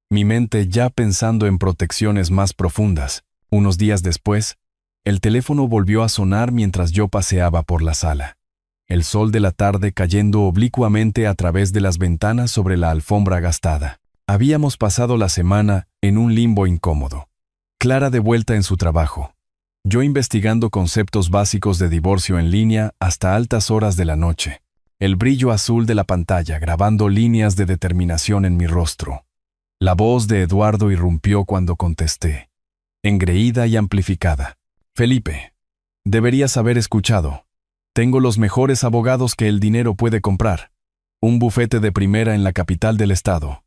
Mi mente ya pensando en protecciones más profundas. Unos días después, el teléfono volvió a sonar mientras yo paseaba por la sala. El sol de la tarde cayendo oblicuamente a través de las ventanas sobre la alfombra gastada. Habíamos pasado la semana en un limbo incómodo. Clara de vuelta en su trabajo. Yo investigando conceptos básicos de divorcio en línea hasta altas horas de la noche. El brillo azul de la pantalla grabando líneas de determinación en mi rostro. La voz de Eduardo irrumpió cuando contesté, engreída y amplificada. Felipe, deberías haber escuchado. Tengo los mejores abogados que el dinero puede comprar. Un bufete de primera en la capital del estado.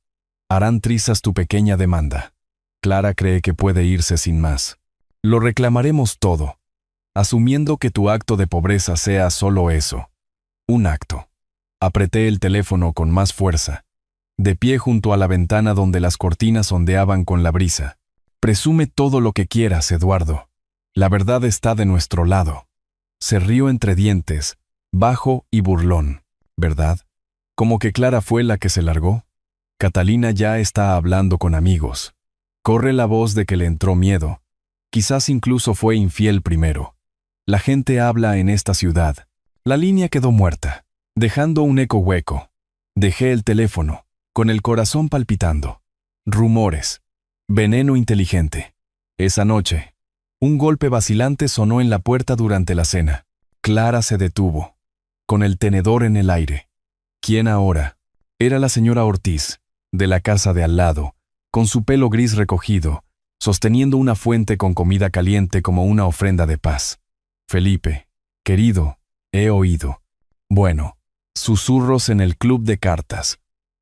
Harán trizas tu pequeña demanda. Clara cree que puede irse sin más. Lo reclamaremos todo, asumiendo que tu acto de pobreza sea solo eso. Un acto. Apreté el teléfono con más fuerza. De pie junto a la ventana donde las cortinas ondeaban con la brisa. Presume todo lo que quieras, Eduardo. La verdad está de nuestro lado. Se rió entre dientes, bajo y burlón, ¿verdad? Como que Clara fue la que se largó. Catalina ya está hablando con amigos. Corre la voz de que le entró miedo. Quizás incluso fue infiel primero. La gente habla en esta ciudad. La línea quedó muerta, dejando un eco hueco. Dejé el teléfono, con el corazón palpitando. Rumores. Veneno inteligente. Esa noche, un golpe vacilante sonó en la puerta durante la cena. Clara se detuvo, con el tenedor en el aire. ¿Quién ahora? Era la señora Ortiz, de la casa de al lado, con su pelo gris recogido, sosteniendo una fuente con comida caliente como una ofrenda de paz. Felipe, querido, he oído. Bueno, susurros en el club de cartas.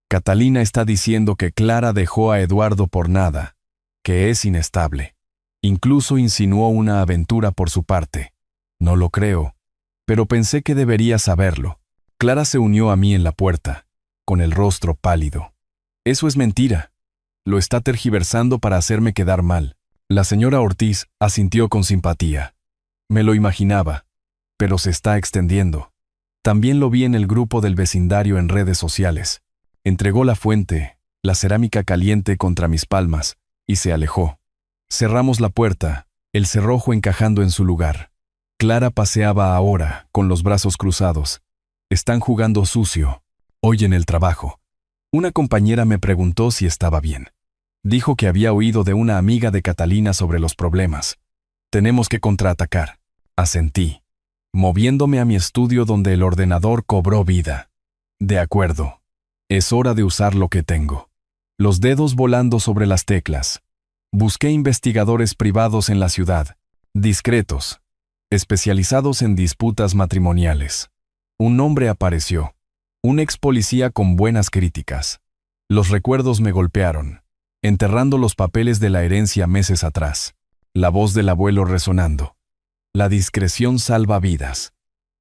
Catalina está diciendo que Clara dejó a Eduardo por nada, que es inestable. Incluso insinuó una aventura por su parte. No lo creo, pero pensé que debería saberlo. Clara se unió a mí en la puerta, con el rostro pálido. Eso es mentira. Lo está tergiversando para hacerme quedar mal. La señora Ortiz asintió con simpatía. Me lo imaginaba, pero se está extendiendo. También lo vi en el grupo del vecindario en redes sociales. Entregó la fuente, la cerámica caliente contra mis palmas, y se alejó. Cerramos la puerta, el cerrojo encajando en su lugar. Clara paseaba ahora, con los brazos cruzados. Están jugando sucio. Hoy en el trabajo. Una compañera me preguntó si estaba bien. Dijo que había oído de una amiga de Catalina sobre los problemas. Tenemos que contraatacar. Asentí, moviéndome a mi estudio donde el ordenador cobró vida. De acuerdo. Es hora de usar lo que tengo. Los dedos volando sobre las teclas. Busqué investigadores privados en la ciudad, discretos, especializados en disputas matrimoniales. Un nombre apareció. Un ex policía con buenas críticas. Los recuerdos me golpearon, enterrando los papeles de la herencia meses atrás. La voz del abuelo resonando. La discreción salva vidas.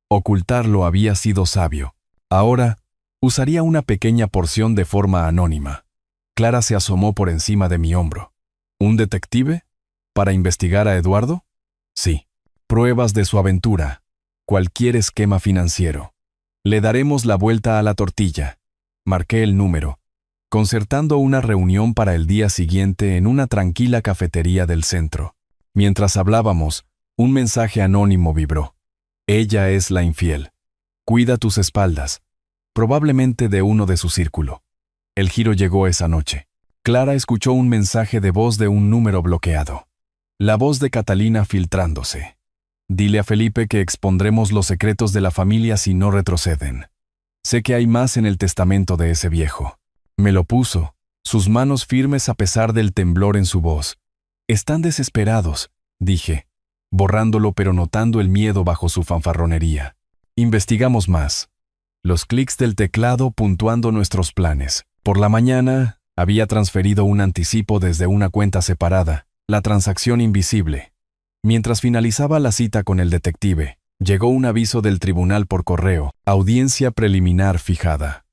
Ocultarlo había sido sabio. Ahora, usaría una pequeña porción de forma anónima. Clara se asomó por encima de mi hombro. ¿Un detective? ¿Para investigar a Eduardo? Sí. Pruebas de su aventura. Cualquier esquema financiero. Le daremos la vuelta a la tortilla. Marqué el número, concertando una reunión para el día siguiente en una tranquila cafetería del centro. Mientras hablábamos, un mensaje anónimo vibró. Ella es la infiel. Cuida tus espaldas. Probablemente de uno de su círculo. El giro llegó esa noche. Clara escuchó un mensaje de voz de un número bloqueado. La voz de Catalina filtrándose. Dile a Felipe que expondremos los secretos de la familia si no retroceden. Sé que hay más en el testamento de ese viejo. Me lo puso, sus manos firmes a pesar del temblor en su voz. Están desesperados, dije, borrándolo pero notando el miedo bajo su fanfarronería. Investigamos más. Los clics del teclado puntuando nuestros planes. Por la mañana, había transferido un anticipo desde una cuenta separada, la transacción invisible. Mientras finalizaba la cita con el detective, llegó un aviso del tribunal por correo, audiencia preliminar fijada.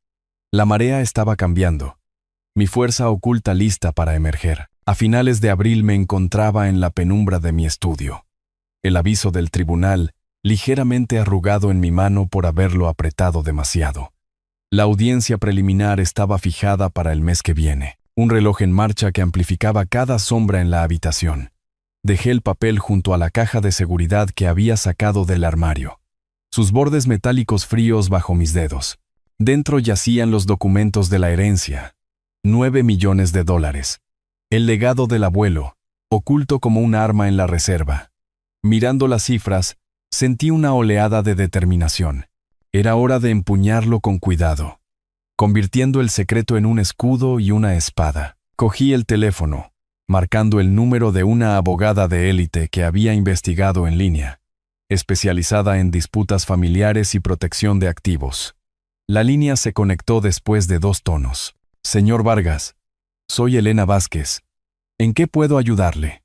La marea estaba cambiando. Mi fuerza oculta lista para emerger. A finales de abril me encontraba en la penumbra de mi estudio. El aviso del tribunal, ligeramente arrugado en mi mano por haberlo apretado demasiado. La audiencia preliminar estaba fijada para el mes que viene. Un reloj en marcha que amplificaba cada sombra en la habitación. Dejé el papel junto a la caja de seguridad que había sacado del armario. Sus bordes metálicos fríos bajo mis dedos. Dentro yacían los documentos de la herencia. 9 millones de dólares. El legado del abuelo, oculto como un arma en la reserva. Mirando las cifras, sentí una oleada de determinación. Era hora de empuñarlo con cuidado, convirtiendo el secreto en un escudo y una espada. Cogí el teléfono, marcando el número de una abogada de élite que había investigado en línea, especializada en disputas familiares y protección de activos. La línea se conectó después de 2 tonos. Señor Vargas, soy Elena Vázquez. ¿En qué puedo ayudarle?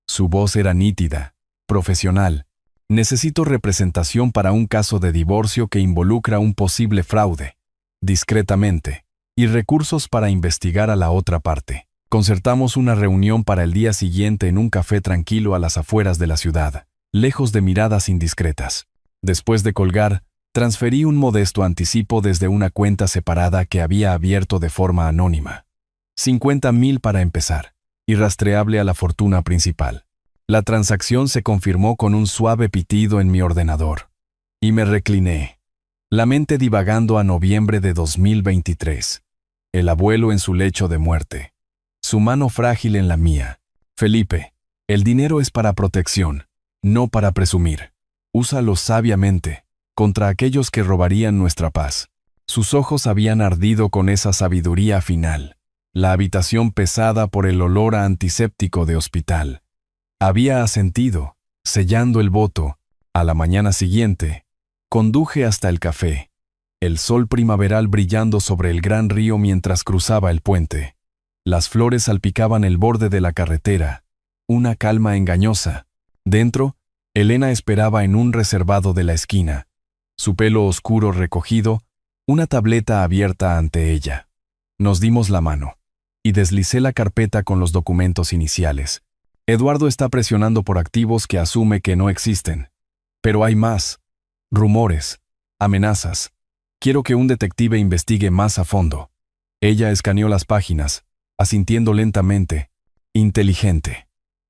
Su voz era nítida, profesional. Necesito representación para un caso de divorcio que involucra un posible fraude, discretamente, y recursos para investigar a la otra parte. Concertamos una reunión para el día siguiente en un café tranquilo a las afueras de la ciudad, lejos de miradas indiscretas. Después de colgar, transferí un modesto anticipo desde una cuenta separada que había abierto de forma anónima. 50,000 para empezar, y rastreable a la fortuna principal. La transacción se confirmó con un suave pitido en mi ordenador. Y me recliné, la mente divagando a noviembre de 2023. El abuelo en su lecho de muerte. Su mano frágil en la mía. Felipe, el dinero es para protección, no para presumir. Úsalo sabiamente, contra aquellos que robarían nuestra paz. Sus ojos habían ardido con esa sabiduría final. La habitación pesada por el olor a antiséptico de hospital. Había asentido, sellando el voto. A la mañana siguiente, conduje hasta el café. El sol primaveral brillando sobre el gran río mientras cruzaba el puente. Las flores salpicaban el borde de la carretera. Una calma engañosa. Dentro, Elena esperaba en un reservado de la esquina. Su pelo oscuro recogido, una tableta abierta ante ella. Nos dimos la mano, y deslicé la carpeta con los documentos iniciales. Eduardo está presionando por activos que asume que no existen. Pero hay más. Rumores, amenazas. Quiero que un detective investigue más a fondo. Ella escaneó las páginas, asintiendo lentamente. Inteligente.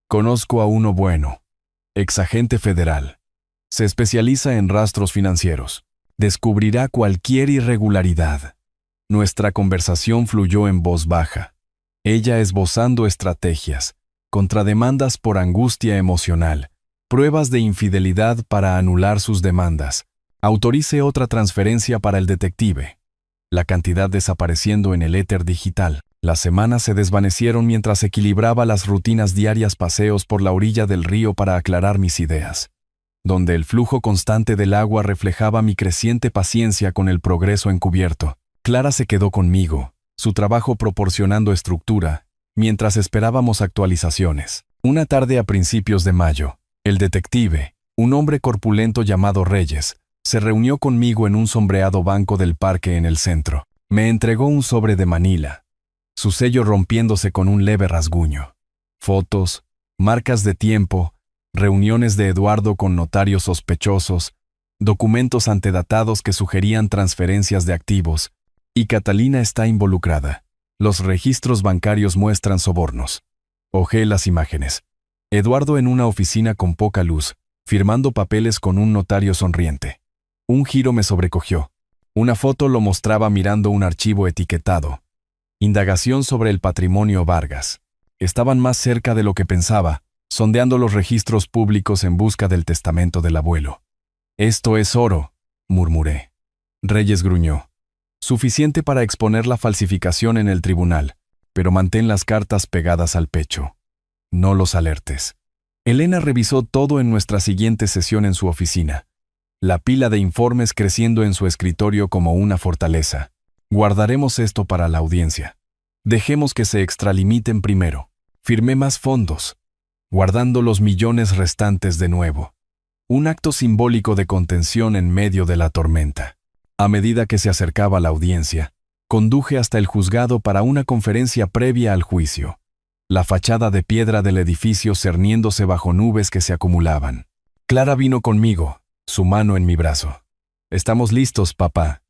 Conozco a uno bueno. Exagente federal. Se especializa en rastros financieros. Descubrirá cualquier irregularidad. Nuestra conversación fluyó en voz baja. Ella esbozando estrategias, contrademandas por angustia emocional, pruebas de infidelidad para anular sus demandas. Autorice otra transferencia para el detective. La cantidad desapareciendo en el éter digital. Las semanas se desvanecieron mientras equilibraba las rutinas diarias paseos por la orilla del río para aclarar mis ideas, donde el flujo constante del agua reflejaba mi creciente paciencia con el progreso encubierto. Clara se quedó conmigo, su trabajo proporcionando estructura, mientras esperábamos actualizaciones. Una tarde a principios de mayo, el detective, un hombre corpulento llamado Reyes, se reunió conmigo en un sombreado banco del parque en el centro. Me entregó un sobre de Manila, su sello rompiéndose con un leve rasguño. Fotos, marcas de tiempo, reuniones de Eduardo con notarios sospechosos, documentos antedatados que sugerían transferencias de activos, y Catalina está involucrada. Los registros bancarios muestran sobornos. Hojeé las imágenes. Eduardo en una oficina con poca luz, firmando papeles con un notario sonriente. Un giro me sobrecogió. Una foto lo mostraba mirando un archivo etiquetado. Indagación sobre el patrimonio Vargas. Estaban más cerca de lo que pensaba, sondeando los registros públicos en busca del testamento del abuelo. «Esto es oro», murmuré. Reyes gruñó. «Suficiente para exponer la falsificación en el tribunal, pero mantén las cartas pegadas al pecho. No los alertes». Elena revisó todo en nuestra siguiente sesión en su oficina. La pila de informes creciendo en su escritorio como una fortaleza. «Guardaremos esto para la audiencia. Dejemos que se extralimiten primero». Firmé más fondos, guardando los millones restantes de nuevo. Un acto simbólico de contención en medio de la tormenta. A medida que se acercaba la audiencia, conduje hasta el juzgado para una conferencia previa al juicio. La fachada de piedra del edificio cerniéndose bajo nubes que se acumulaban. Clara vino conmigo, su mano en mi brazo. «Estamos listos, papá».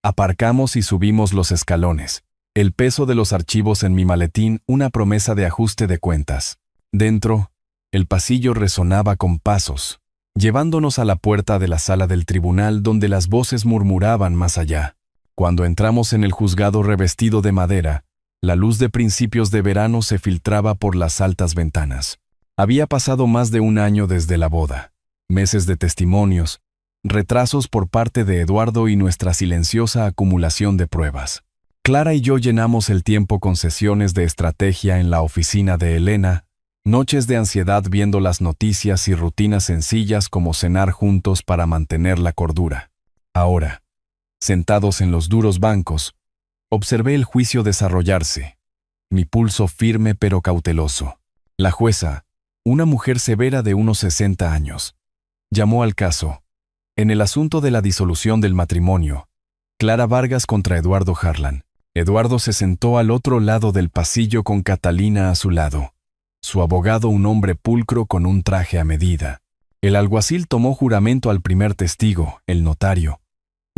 Aparcamos y subimos los escalones. El peso de los archivos en mi maletín, una promesa de ajuste de cuentas. Dentro, el pasillo resonaba con pasos, llevándonos a la puerta de la sala del tribunal donde las voces murmuraban más allá. Cuando entramos en el juzgado revestido de madera, La luz de principios de verano se filtraba por las altas ventanas. Había pasado más de un año desde la boda, meses de testimonios, retrasos por parte de Eduardo y nuestra silenciosa acumulación de pruebas. Clara y yo llenamos el tiempo con sesiones de estrategia en la oficina de Elena, noches de ansiedad viendo las noticias y rutinas sencillas como cenar juntos para mantener la cordura. Ahora, sentados en los duros bancos, observé el juicio desarrollarse, mi pulso firme pero cauteloso. La jueza, una mujer severa de unos 60 años, llamó al caso. En el asunto de la disolución del matrimonio, Clara Vargas contra Eduardo Harlan. Eduardo se sentó al otro lado del pasillo con Catalina a su lado. Su abogado, un hombre pulcro con un traje a medida. El alguacil tomó juramento al primer testigo, el notario,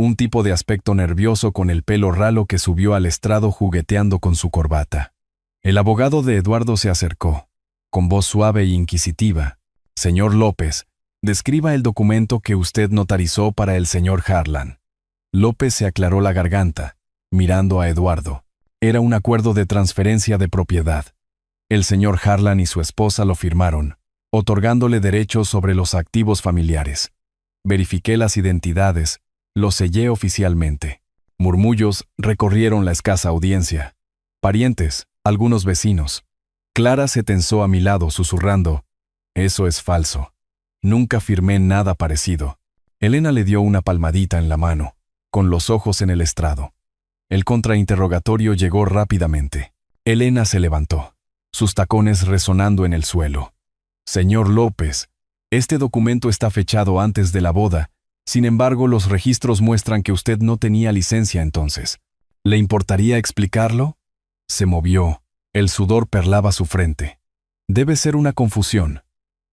un tipo de aspecto nervioso con el pelo ralo que subió al estrado jugueteando con su corbata. El abogado de Eduardo se acercó, con voz suave e inquisitiva. Señor López, describa el documento que usted notarizó para el señor Harlan. López se aclaró la garganta, mirando a Eduardo. Era un acuerdo de transferencia de propiedad. El señor Harlan y su esposa lo firmaron, otorgándole derechos sobre los activos familiares. Verifiqué las identidades, lo sellé oficialmente. Murmullos recorrieron la escasa audiencia. Parientes, algunos vecinos. Clara se tensó a mi lado susurrando, «Eso es falso. Nunca firmé nada parecido». Elena le dio una palmadita en la mano, con los ojos en el estrado. El contrainterrogatorio llegó rápidamente. Elena se levantó, sus tacones resonando en el suelo. «Señor López, este documento está fechado antes de la boda. Sin embargo, los registros muestran que usted no tenía licencia entonces. ¿Le importaría explicarlo?». Se movió. El sudor perlaba su frente. «Debe ser una confusión.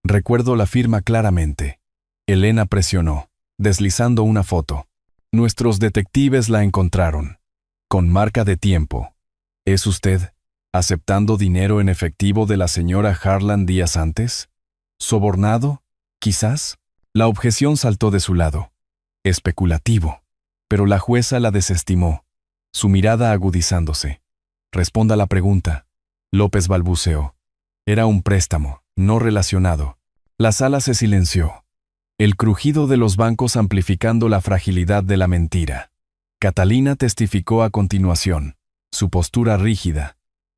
Recuerdo la firma claramente». Elena presionó, deslizando una foto. «Nuestros detectives la encontraron. Con marca de tiempo. ¿Es usted aceptando dinero en efectivo de la señora Harlan días antes? ¿Sobornado? Quizás». La objeción saltó de su lado. «Especulativo». Pero la jueza la desestimó, su mirada agudizándose. «Responda la pregunta». López balbuceó. «Era un préstamo, no relacionado». La sala se silenció. El crujido de los bancos amplificando la fragilidad de la mentira. Catalina testificó a continuación, su postura rígida,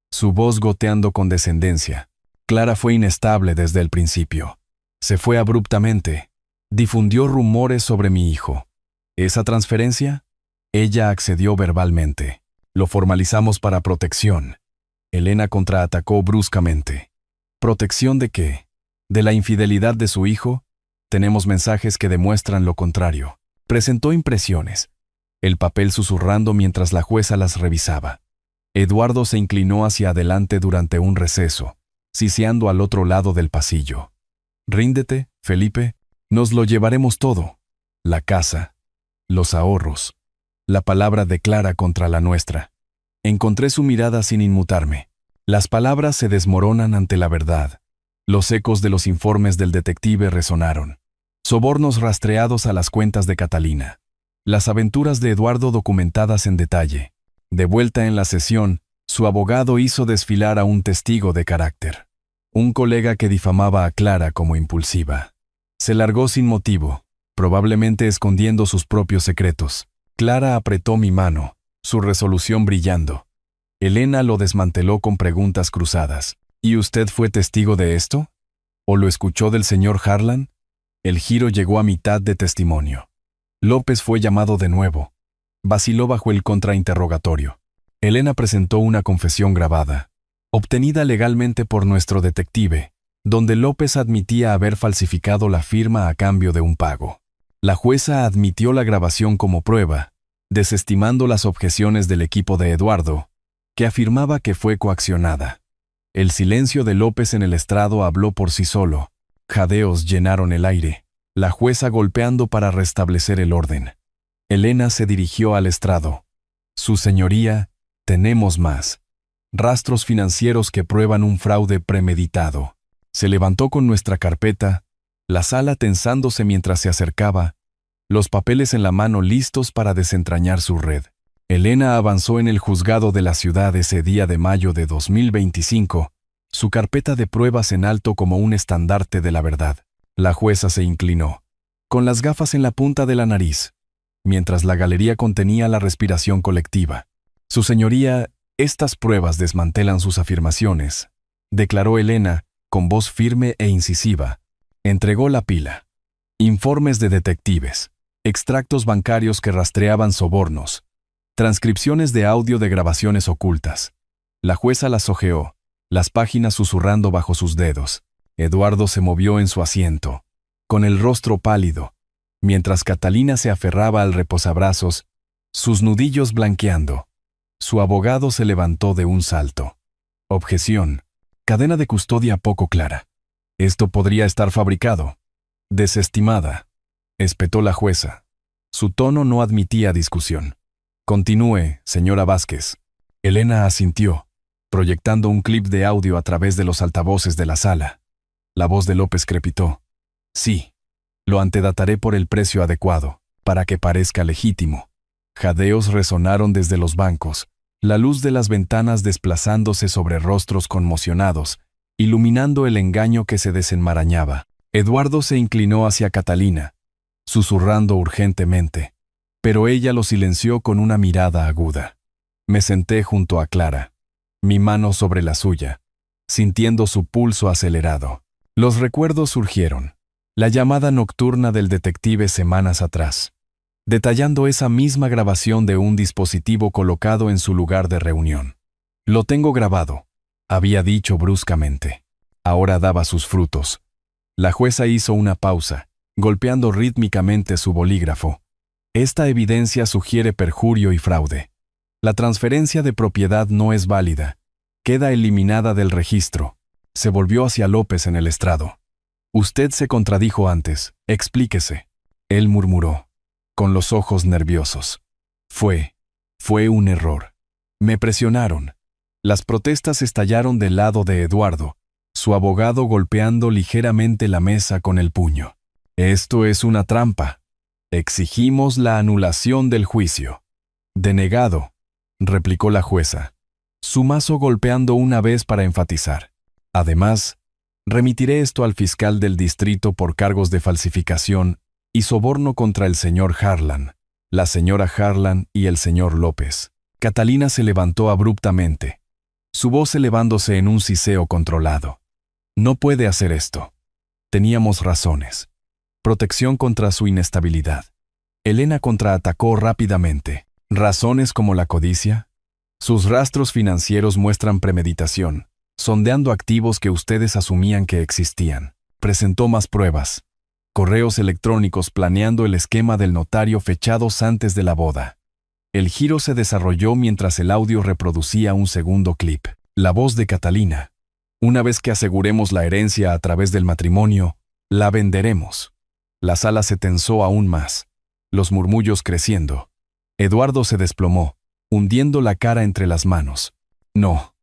su voz goteando condescendencia. Clara fue inestable desde el principio. Se fue abruptamente. Difundió rumores sobre mi hijo. ¿Esa transferencia? Ella accedió verbalmente. Lo formalizamos para protección. Elena contraatacó bruscamente. ¿Protección de qué? ¿De la infidelidad de su hijo? Tenemos mensajes que demuestran lo contrario. Presentó impresiones, el papel susurrando mientras la jueza las revisaba. Eduardo se inclinó hacia adelante durante un receso, siseando al otro lado del pasillo. «Ríndete, Felipe, nos lo llevaremos todo. La casa, los ahorros, la palabra de Clara contra la nuestra». Encontré su mirada sin inmutarme. Las palabras se desmoronan ante la verdad. Los ecos de los informes del detective resonaron. Sobornos rastreados a las cuentas de Catalina. Las aventuras de Eduardo documentadas en detalle. De vuelta en la sesión, su abogado hizo desfilar a un testigo de carácter. Un colega que difamaba a Clara como impulsiva. Se largó sin motivo, probablemente escondiendo sus propios secretos. Clara apretó mi mano, su resolución brillando. Elena lo desmanteló con preguntas cruzadas. ¿Y usted fue testigo de esto? ¿O lo escuchó del señor Harlan? El giro llegó a mitad de testimonio. López fue llamado de nuevo. Vaciló bajo el contrainterrogatorio. Elena presentó una confesión grabada, obtenida legalmente por nuestro detective, donde López admitía haber falsificado la firma a cambio de un pago. La jueza admitió la grabación como prueba, desestimando las objeciones del equipo de Eduardo, que afirmaba que fue coaccionada. El silencio de López en el estrado habló por sí solo. Jadeos llenaron el aire, la jueza golpeando para restablecer el orden. Elena se dirigió al estrado. «Su señoría, tenemos más. Rastros financieros que prueban un fraude premeditado». Se levantó con nuestra carpeta, la sala tensándose mientras se acercaba, los papeles en la mano listos para desentrañar su red. Elena avanzó en el juzgado de la ciudad ese día de mayo de 2025, su carpeta de pruebas en alto como un estandarte de la verdad. La jueza se inclinó, con las gafas en la punta de la nariz, mientras la galería contenía la respiración colectiva. Su señoría, estas pruebas desmantelan sus afirmaciones, declaró Elena, con voz firme e incisiva. Entregó la pila. Informes de detectives, extractos bancarios que rastreaban sobornos, transcripciones de audio de grabaciones ocultas. La jueza las hojeó, las páginas susurrando bajo sus dedos. Eduardo se movió en su asiento, con el rostro pálido, mientras Catalina se aferraba al reposabrazos, sus nudillos blanqueando. Su abogado se levantó de un salto. Objeción. Cadena de custodia poco clara. Esto podría estar fabricado. Desestimada. Espetó la jueza. Su tono no admitía discusión. Continúe, señora Vázquez. Elena asintió, proyectando un clip de audio a través de los altavoces de la sala. La voz de López crepitó. Sí. Lo antedataré por el precio adecuado, para que parezca legítimo. Jadeos resonaron desde los bancos, la luz de las ventanas desplazándose sobre rostros conmocionados, iluminando el engaño que se desenmarañaba. Eduardo se inclinó hacia Catalina, susurrando urgentemente, pero ella lo silenció con una mirada aguda. Me senté junto a Clara, mi mano sobre la suya, sintiendo su pulso acelerado. Los recuerdos surgieron. La llamada nocturna del detective semanas atrás, detallando esa misma grabación de un dispositivo colocado en su lugar de reunión. Lo tengo grabado, había dicho bruscamente. Ahora daba sus frutos. La jueza hizo una pausa, golpeando rítmicamente su bolígrafo. Esta evidencia sugiere perjurio y fraude. La transferencia de propiedad no es válida. Queda eliminada del registro. Se volvió hacia López en el estrado. Usted se contradijo antes, explíquese. Él murmuró, con los ojos nerviosos. Fue un error. Me presionaron. Las protestas estallaron del lado de Eduardo, su abogado golpeando ligeramente la mesa con el puño. Esto es una trampa. Exigimos la anulación del juicio. Denegado, replicó la jueza, su mazo golpeando una vez para enfatizar. Además, remitiré esto al fiscal del distrito por cargos de falsificación y soborno contra el señor Harlan, la señora Harlan y el señor López. Catalina se levantó abruptamente, su voz elevándose en un siseo controlado. No puede hacer esto. Teníamos razones. Protección contra su inestabilidad. Elena contraatacó rápidamente. ¿Razones como la codicia? Sus rastros financieros muestran premeditación, sondeando activos que ustedes asumían que existían. Presentó más pruebas. Correos electrónicos planeando el esquema del notario fechados antes de la boda. El giro se desarrolló mientras el audio reproducía un segundo clip. La voz de Catalina. Una vez que aseguremos la herencia a través del matrimonio, la venderemos. La sala se tensó aún más, los murmullos creciendo. Eduardo se desplomó, hundiendo la cara entre las manos. No,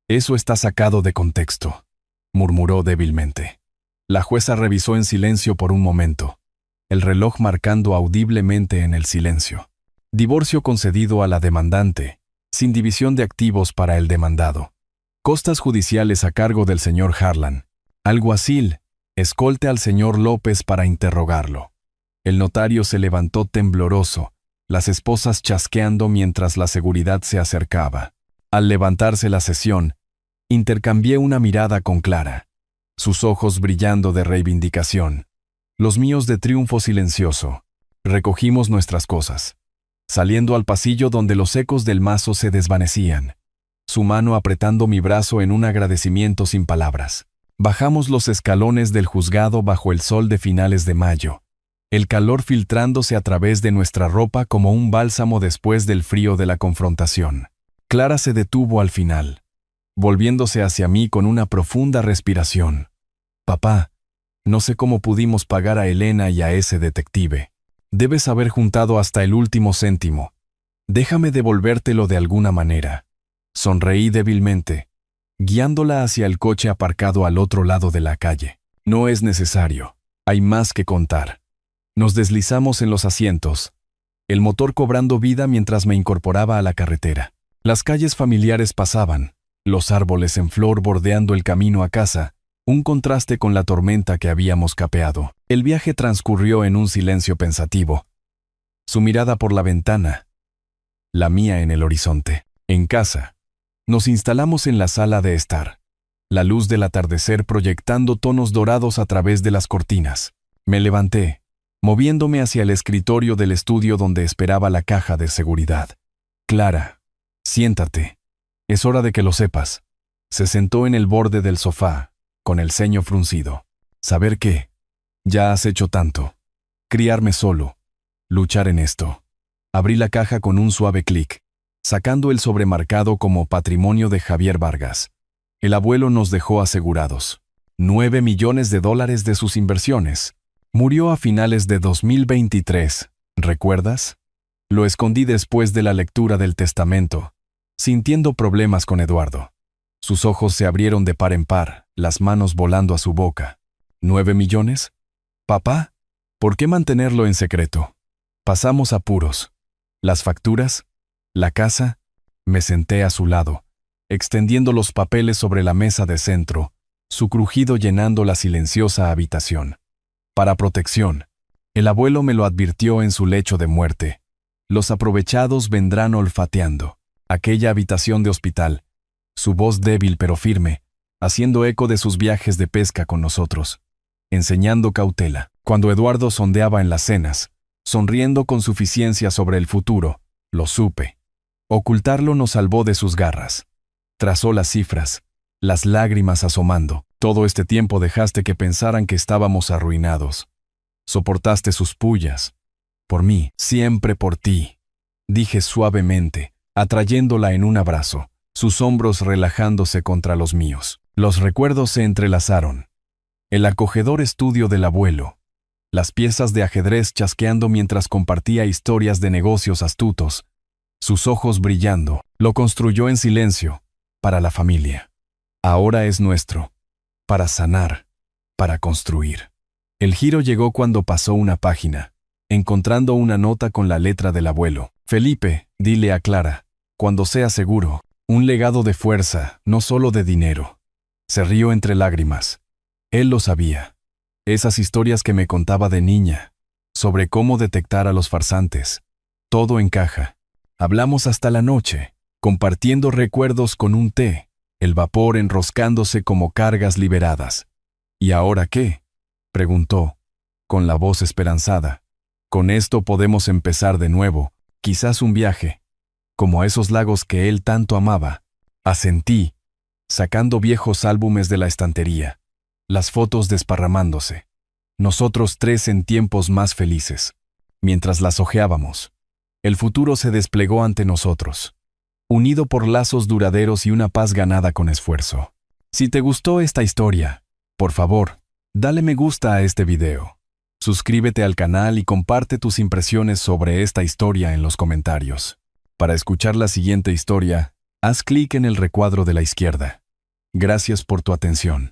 eso está sacado de contexto, murmuró débilmente. La jueza revisó en silencio por un momento, el reloj marcando audiblemente en el silencio. Divorcio concedido a la demandante, sin división de activos para el demandado. Costas judiciales a cargo del señor Harlan. Alguacil, escolte al señor López para interrogarlo. El notario se levantó tembloroso, las esposas chasqueando mientras la seguridad se acercaba. Al levantarse la sesión, intercambié una mirada con Clara, sus ojos brillando de reivindicación, los míos de triunfo silencioso. Recogimos nuestras cosas, saliendo al pasillo donde los ecos del mazo se desvanecían, su mano apretando mi brazo en un agradecimiento sin palabras. Bajamos los escalones del juzgado bajo el sol de finales de mayo, el calor filtrándose a través de nuestra ropa como un bálsamo después del frío de la confrontación. Clara se detuvo al final, volviéndose hacia mí con una profunda respiración. Papá, no sé cómo pudimos pagar a Elena y a ese detective. Debes haber juntado hasta el último céntimo. Déjame devolvértelo de alguna manera. Sonreí débilmente, guiándola hacia el coche aparcado al otro lado de la calle. No es necesario. Hay más que contar. Nos deslizamos en los asientos. el motor cobrando vida mientras me incorporaba a la carretera. Las calles familiares pasaban, los árboles en flor bordeando el camino a casa, un contraste con la tormenta que habíamos capeado. El viaje transcurrió en un silencio pensativo. Su mirada por la ventana, la mía en el horizonte. En casa, nos instalamos en la sala de estar, la luz del atardecer proyectando tonos dorados a través de las cortinas. Me levanté, moviéndome hacia el escritorio del estudio donde esperaba la caja de seguridad. Clara, siéntate. Es hora de que lo sepas. Se sentó en el borde del sofá, con el ceño fruncido. ¿Saber qué? Ya has hecho tanto. Criarme solo. Luchar en esto. Abrí la caja con un suave clic, sacando el sobremarcado como patrimonio de Javier Vargas. El abuelo nos dejó asegurados. 9 millones de dólares de sus inversiones. Murió a finales de 2023, ¿recuerdas? Lo escondí después de la lectura del testamento, sintiendo problemas con Eduardo. Sus ojos se abrieron de par en par, las manos volando a su boca. ¿9 millones? ¿Papá? ¿Por qué mantenerlo en secreto? Pasamos apuros. Las facturas, la casa. Me senté a su lado, extendiendo los papeles sobre la mesa de centro, su crujido llenando la silenciosa habitación. Para protección, el abuelo me lo advirtió en su lecho de muerte. Los aprovechados vendrán olfateando. Aquella habitación de hospital, su voz débil pero firme, haciendo eco de sus viajes de pesca con nosotros, enseñando cautela. Cuando Eduardo sondeaba en las cenas, sonriendo con suficiencia sobre el futuro, lo supe. Ocultarlo nos salvó de sus garras. Trazó las cifras, las lágrimas asomando. Todo este tiempo dejaste que pensaran que estábamos arruinados. Soportaste sus pullas. Por mí, siempre por ti, dije suavemente, atrayéndola en un abrazo, sus hombros relajándose contra los míos. Los recuerdos se entrelazaron. El acogedor estudio del abuelo, las piezas de ajedrez chasqueando mientras compartía historias de negocios astutos, sus ojos brillando, lo construyó en silencio, para la familia. Ahora es nuestro. Para sanar, para construir. El giro llegó cuando pasó una página, encontrando una nota con la letra del abuelo. Felipe, dile a Clara, cuando sea seguro, un legado de fuerza, no solo de dinero. Se rió entre lágrimas. Él lo sabía. Esas historias que me contaba de niña, sobre cómo detectar a los farsantes. Todo encaja. Hablamos hasta la noche, compartiendo recuerdos con un té. El vapor enroscándose como cargas liberadas. ¿Y ahora qué? Preguntó, con la voz esperanzada. Con esto podemos empezar de nuevo, quizás un viaje, como a esos lagos que él tanto amaba. Asentí, sacando viejos álbumes de la estantería, las fotos desparramándose. Nosotros tres en tiempos más felices. Mientras las hojeábamos, el futuro se desplegó ante nosotros, unido por lazos duraderos y una paz ganada con esfuerzo. Si te gustó esta historia, por favor, dale me gusta a este video. Suscríbete al canal y comparte tus impresiones sobre esta historia en los comentarios. Para escuchar la siguiente historia, haz clic en el recuadro de la izquierda. Gracias por tu atención.